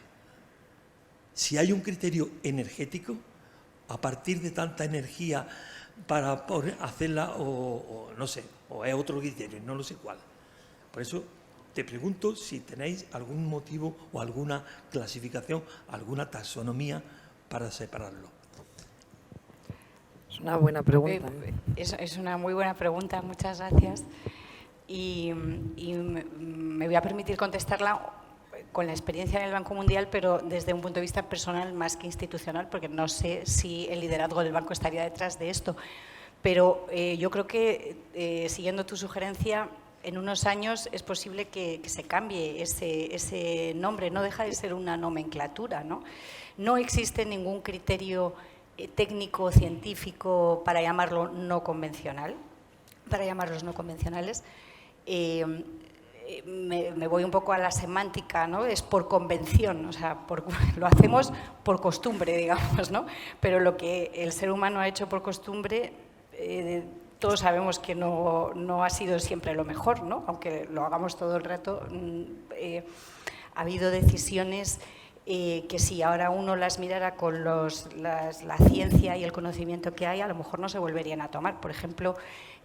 Si hay un criterio energético, a partir de tanta energía para hacerla, o no sé, o es otro criterio, no lo sé cuál. Por eso te pregunto si tenéis algún motivo o alguna clasificación, alguna taxonomía para separarlo. Es una buena pregunta. Es una muy buena pregunta, muchas gracias. Y me voy a permitir contestarla con la experiencia en el Banco Mundial, pero desde un punto de vista personal más que institucional, porque no sé si el liderazgo del banco estaría detrás de esto. Pero yo creo que, siguiendo tu sugerencia, en unos años es posible que se cambie ese nombre, no deja de ser una nomenclatura, ¿no? No existe ningún criterio técnico, científico para llamarlo no convencional, para llamarlos no convencionales. Me voy un poco a la semántica, ¿no? Es por convención, o sea, lo hacemos por costumbre, digamos, ¿no? Pero lo que el ser humano ha hecho por costumbre, todos sabemos que no ha sido siempre lo mejor, ¿no? Aunque lo hagamos todo el rato. Ha habido decisiones que si ahora uno las mirara con la ciencia y el conocimiento que hay, a lo mejor no se volverían a tomar. Por ejemplo,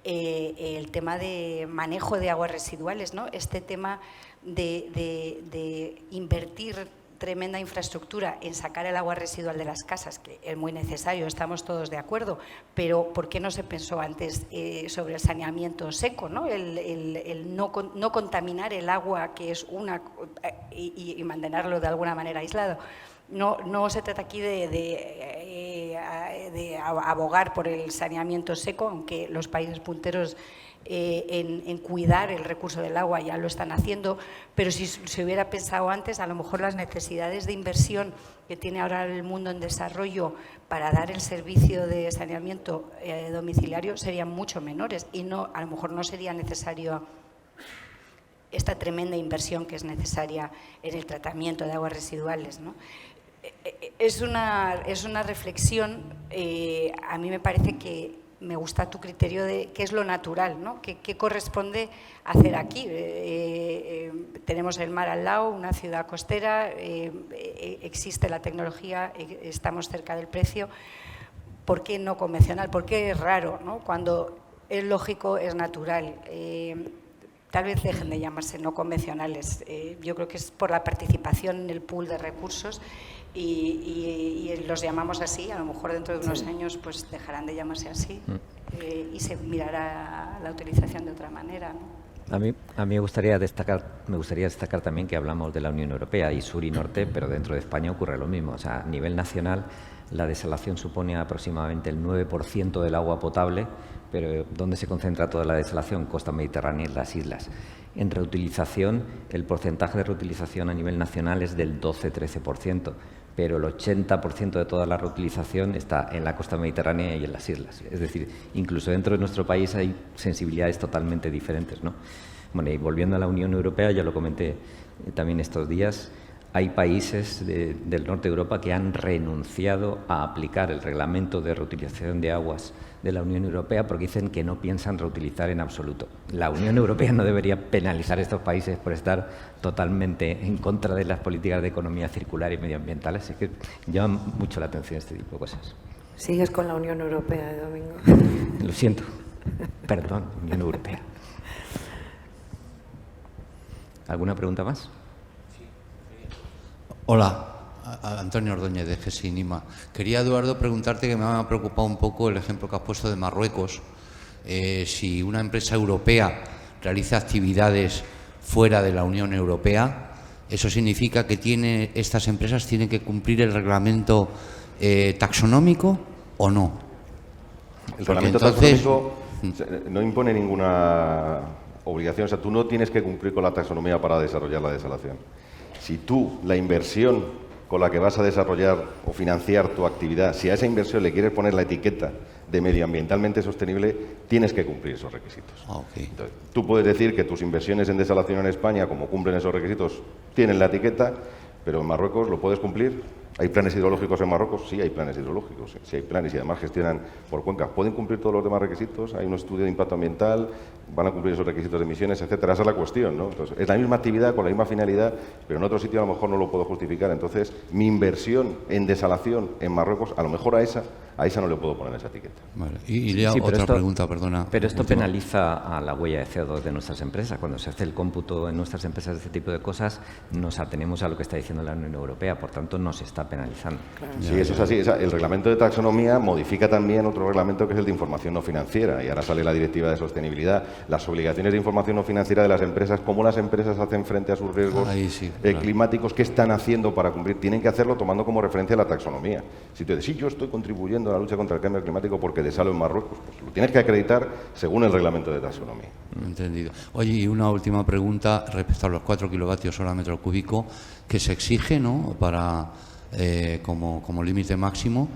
el tema de manejo de aguas residuales, ¿no? Este tema de invertir tremenda infraestructura en sacar el agua residual de las casas, que es muy necesario, estamos todos de acuerdo, pero ¿por qué no se pensó antes sobre el saneamiento seco, ¿no? El no contaminar el agua, que es y mantenerlo de alguna manera aislado? No se trata aquí de abogar por el saneamiento seco, aunque los países punteros en cuidar el recurso del agua ya lo están haciendo, pero si se hubiera pensado antes, a lo mejor las necesidades de inversión que tiene ahora el mundo en desarrollo para dar el servicio de saneamiento domiciliario serían mucho menores, y a lo mejor no sería necesario esta tremenda inversión que es necesaria en el tratamiento de aguas residuales, ¿no? Es una reflexión, a mí me parece que me gusta tu criterio de qué es lo natural, ¿no? ¿Qué corresponde hacer aquí? Tenemos el mar al lado, una ciudad costera, existe la tecnología, estamos cerca del precio. ¿Por qué no convencional? ¿Por qué es raro, ¿no? Cuando es lógico, es natural. Tal vez dejen de llamarse no convencionales. Yo creo que es por la participación en el pool de recursos y los llamamos así. A lo mejor dentro de unos años pues dejarán de llamarse así y se mirará la utilización de otra manera, ¿no? A mí me gustaría destacar también que hablamos de la Unión Europea y sur y norte, pero dentro de España ocurre lo mismo. O sea, a nivel nacional la desalación supone aproximadamente el 9% del agua potable, pero ¿dónde se concentra toda la desalación? Costa mediterránea y las islas. En reutilización, el porcentaje de reutilización a nivel nacional es del 12-13%, pero el 80% de toda la reutilización está en la costa mediterránea y en las islas. Es decir, incluso dentro de nuestro país hay sensibilidades totalmente diferentes, ¿no? Bueno, y volviendo a la Unión Europea, ya lo comenté también estos días, hay países del norte de Europa que han renunciado a aplicar el reglamento de reutilización de aguas de la Unión Europea porque dicen que no piensan reutilizar en absoluto. La Unión Europea no debería penalizar a estos países por estar totalmente en contra de las políticas de economía circular y medioambientales. Es que llaman mucho la atención este tipo de cosas. Sigues con la Unión Europea, Domingo. Lo siento. Perdón, Unión Europea. ¿Alguna pregunta más? Hola, Antonio Ordóñez de GESI Nima. Quería, Eduardo, preguntarte, que me ha preocupado un poco el ejemplo que has puesto de Marruecos. Si una empresa europea realiza actividades fuera de la Unión Europea, ¿eso significa que estas empresas tienen que cumplir el reglamento taxonómico o no? El reglamento taxonómico no impone ninguna obligación. O sea, tú no tienes que cumplir con la taxonomía para desarrollar la desalación. Si tú, la inversión con la que vas a desarrollar o financiar tu actividad, si a esa inversión le quieres poner la etiqueta de medioambientalmente sostenible, tienes que cumplir esos requisitos. Okay. Entonces, tú puedes decir que tus inversiones en desalación en España, como cumplen esos requisitos, tienen la etiqueta, pero en Marruecos lo puedes cumplir. ¿Hay planes hidrológicos en Marruecos? Sí, hay planes hidrológicos. Sí, hay planes y además gestionan por cuencas. ¿Pueden cumplir todos los demás requisitos? Hay un estudio de impacto ambiental, van a cumplir esos requisitos de emisiones, etcétera. Esa es la cuestión, ¿no? Entonces, es la misma actividad con la misma finalidad, pero en otro sitio a lo mejor no lo puedo justificar. Entonces, mi inversión en desalación en Marruecos, a lo mejor a esa no le puedo poner esa etiqueta. Vale. Y sí, otra pregunta, perdona. Pero esto penaliza a la huella de CO2 de nuestras empresas. Cuando se hace el cómputo en nuestras empresas de este tipo de cosas, nos atenemos a lo que está diciendo la Unión Europea, por tanto, nos está penalizando. Claro. Sí, eso es así. El reglamento de taxonomía modifica también otro reglamento que es el de información no financiera, y ahora sale la directiva de sostenibilidad. Las obligaciones de información no financiera de las empresas, cómo las empresas hacen frente a sus riesgos climáticos, qué están haciendo para cumplir, tienen que hacerlo tomando como referencia la taxonomía. Si tú dices, sí, yo estoy contribuyendo a la lucha contra el cambio climático porque desalo en Marruecos, pues lo tienes que acreditar según el reglamento de taxonomía. Entendido. Oye, y una última pregunta respecto a los 4 kilovatios hora metro cúbico que se exige, ¿no?, para como límite máximo.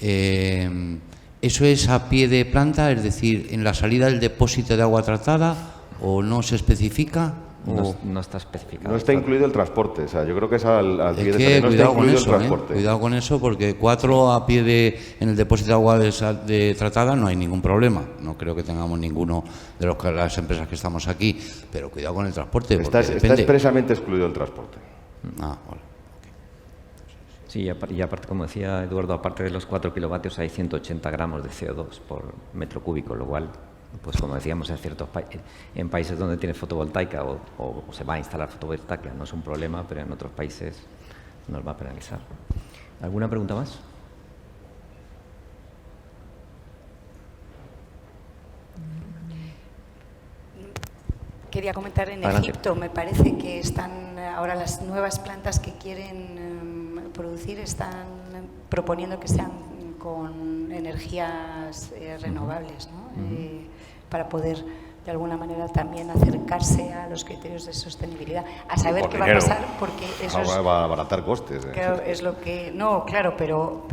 ¿Eso es a pie de planta, es decir, en la salida del depósito de agua tratada, o no se especifica? No está especificado. No está incluido el transporte. O sea, yo creo que es al pie de planta. No está incluido el transporte. Cuidado con eso, porque 4 a pie en el depósito de agua de tratada no hay ningún problema. No creo que tengamos ninguno de las empresas que estamos aquí. Pero cuidado con el transporte. Está expresamente excluido el transporte. Ah, vale. Sí, y aparte, como decía Eduardo, aparte de los 4 kilovatios hay 180 gramos de CO2 por metro cúbico, lo cual, pues como decíamos, en países donde tiene fotovoltaica o se va a instalar fotovoltaica no es un problema, pero en otros países nos va a penalizar. ¿Alguna pregunta más? Quería comentar, en Adelante. Egipto me parece que están ahora las nuevas plantas que quieren producir, están proponiendo que sean con energías renovables, ¿no? Para poder de alguna manera también acercarse a los criterios de sostenibilidad, a saber qué va a pasar, porque eso va a abaratar costes. Claro, es lo que no, claro, pero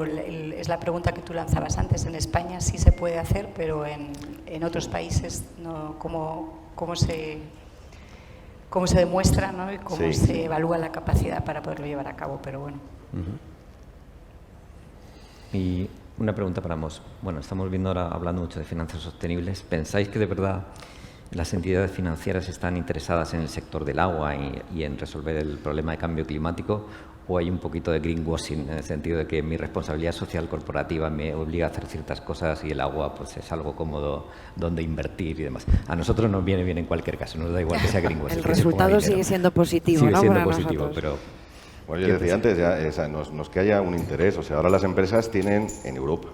es la pregunta que tú lanzabas antes. En España sí se puede hacer, pero en otros países no. ¿Cómo se demuestra, ¿no?, y cómo se evalúa la capacidad para poderlo llevar a cabo? Pero bueno. Y una pregunta para Mos. Bueno, estamos viendo ahora, hablando mucho de finanzas sostenibles. ¿Pensáis que de verdad las entidades financieras están interesadas en el sector del agua y en resolver el problema de cambio climático? ¿O hay un poquito de greenwashing, en el sentido de que mi responsabilidad social corporativa me obliga a hacer ciertas cosas y el agua pues es algo cómodo donde invertir y demás? A nosotros nos viene bien en cualquier caso, nos da igual que sea greenwashing. El resultado sigue siendo positivo, sigue ¿no? siendo para positivo, nosotros. pero... Bueno, yo decía antes, ya, no es que haya un interés, o sea, ahora las empresas tienen en Europa,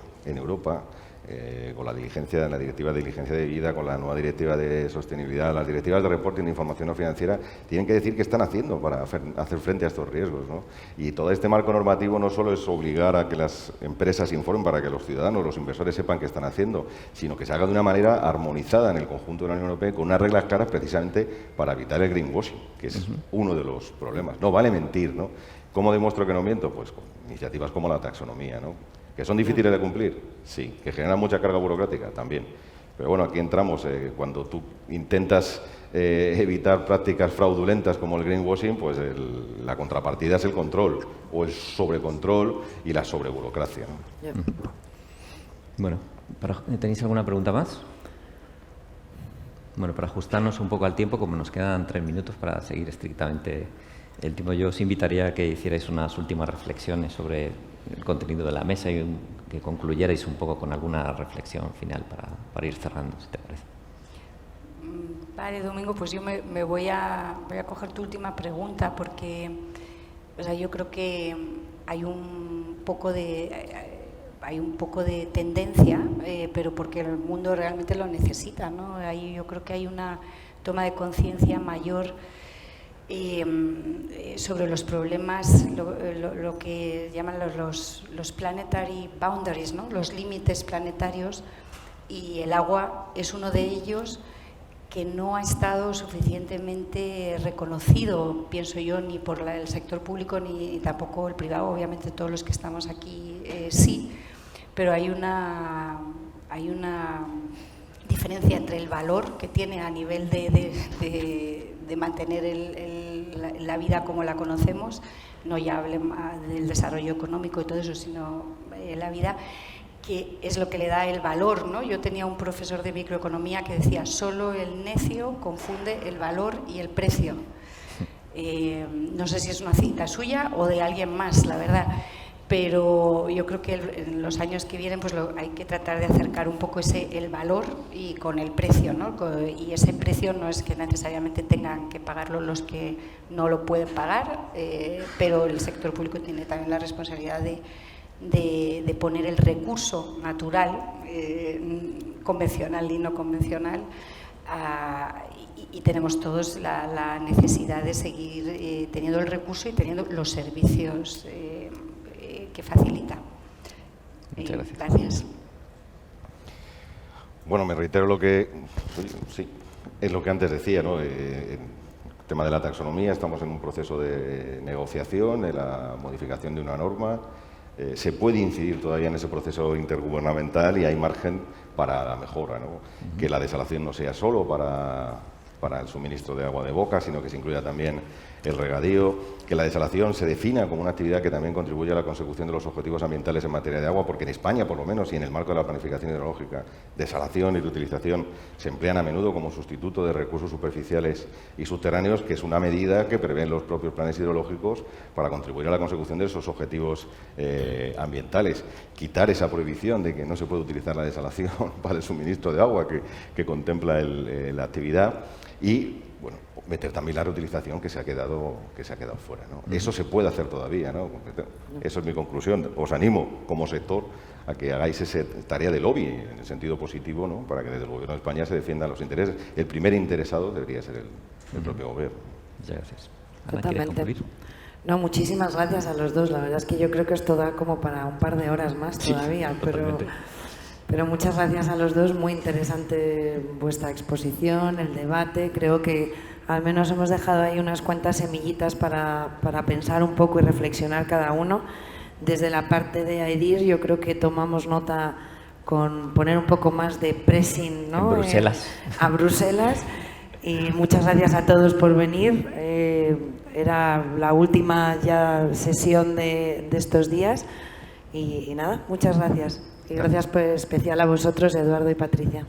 con la directiva de diligencia de vida, con la nueva directiva de sostenibilidad, las directivas de reporting de información no financiera, tienen que decir qué están haciendo para hacer frente a estos riesgos, ¿no? Y todo este marco normativo no solo es obligar a que las empresas informen para que los ciudadanos, los inversores sepan qué están haciendo, sino que se haga de una manera armonizada en el conjunto de la Unión Europea con unas reglas claras precisamente para evitar el greenwashing, que es uno de los problemas. No vale mentir, ¿no? ¿Cómo demuestro que no miento? Pues con iniciativas como la taxonomía, ¿no? ¿Que son difíciles de cumplir? Sí. ¿Que generan mucha carga burocrática? También. Pero bueno, aquí entramos, cuando tú intentas evitar prácticas fraudulentas como el greenwashing, pues la contrapartida es el control, o el sobrecontrol y la sobreburocracia, ¿no? Bueno, ¿tenéis alguna pregunta más? Bueno, para ajustarnos un poco al tiempo, como nos quedan 3 minutos para seguir estrictamente el tiempo, yo os invitaría a que hicierais unas últimas reflexiones sobre el contenido de la mesa y que concluyerais un poco con alguna reflexión final para ir cerrando, si te parece. Vale, Domingo, pues yo me voy a coger tu última pregunta porque, o sea, yo creo que hay un poco de tendencia, pero porque el mundo realmente lo necesita, ¿no? Ahí yo creo que hay una toma de conciencia mayor sobre los problemas, lo que llaman los planetary boundaries, ¿no? Los límites planetarios, y el agua es uno de ellos que no ha estado suficientemente reconocido, pienso yo, ni por el sector público ni tampoco el privado. Obviamente todos los que estamos aquí sí, pero hay una diferencia entre el valor que tiene a nivel de mantener la vida como la conocemos, no ya hablemos del desarrollo económico y todo eso, sino la vida, que es lo que le da el valor, ¿no? Yo tenía un profesor de microeconomía que decía: solo el necio confunde el valor y el precio. No sé si es una cita suya o de alguien más, la verdad, pero yo creo que en los años que vienen pues hay que tratar de acercar un poco el valor y con el precio, ¿no? Y ese precio no es que necesariamente tengan que pagarlo los que no lo pueden pagar, pero el sector público tiene también la responsabilidad de poner el recurso natural, convencional y no convencional, y tenemos todos la necesidad de seguir teniendo el recurso y teniendo los servicios que facilita. Muchas gracias. Gracias. Bueno, me reitero lo que sí, es lo que antes decía, ¿no? El tema de la taxonomía, estamos en un proceso de negociación, de la modificación de una norma. Se puede incidir todavía en ese proceso intergubernamental y hay margen para la mejora, ¿no? Que la desalación no sea solo para el suministro de agua de boca, sino que se incluya también el regadío, que la desalación se defina como una actividad que también contribuye a la consecución de los objetivos ambientales en materia de agua, porque en España, por lo menos, y en el marco de la planificación hidrológica, desalación y reutilización se emplean a menudo como sustituto de recursos superficiales y subterráneos, que es una medida que prevén los propios planes hidrológicos para contribuir a la consecución de esos objetivos ambientales. Quitar esa prohibición de que no se puede utilizar la desalación para el suministro de agua que contempla la actividad, y bueno, meter también la reutilización que se ha quedado fuera, ¿no? Eso se puede hacer todavía, ¿no? Eso es mi conclusión. Os animo como sector a que hagáis esa tarea de lobby en el sentido positivo, ¿no? Para que desde el Gobierno de España se defiendan los intereses. El primer interesado debería ser el propio Gobierno. Muchas gracias. Ana, ¿quieres Totalmente. concluir? No, muchísimas gracias a los dos. La verdad es que yo creo que esto da como para un par de horas más todavía, pero muchas gracias a los dos. Muy interesante vuestra exposición, el debate. Creo que al menos hemos dejado ahí unas cuantas semillitas para pensar un poco y reflexionar cada uno. Desde la parte de AEDIR yo creo que tomamos nota con poner un poco más de pressing, ¿no? En Bruselas. A Bruselas. Y muchas gracias a todos por venir. Era la última ya sesión de estos días. Y nada, muchas gracias. Y gracias pues, especial a vosotros, Eduardo y Patricia.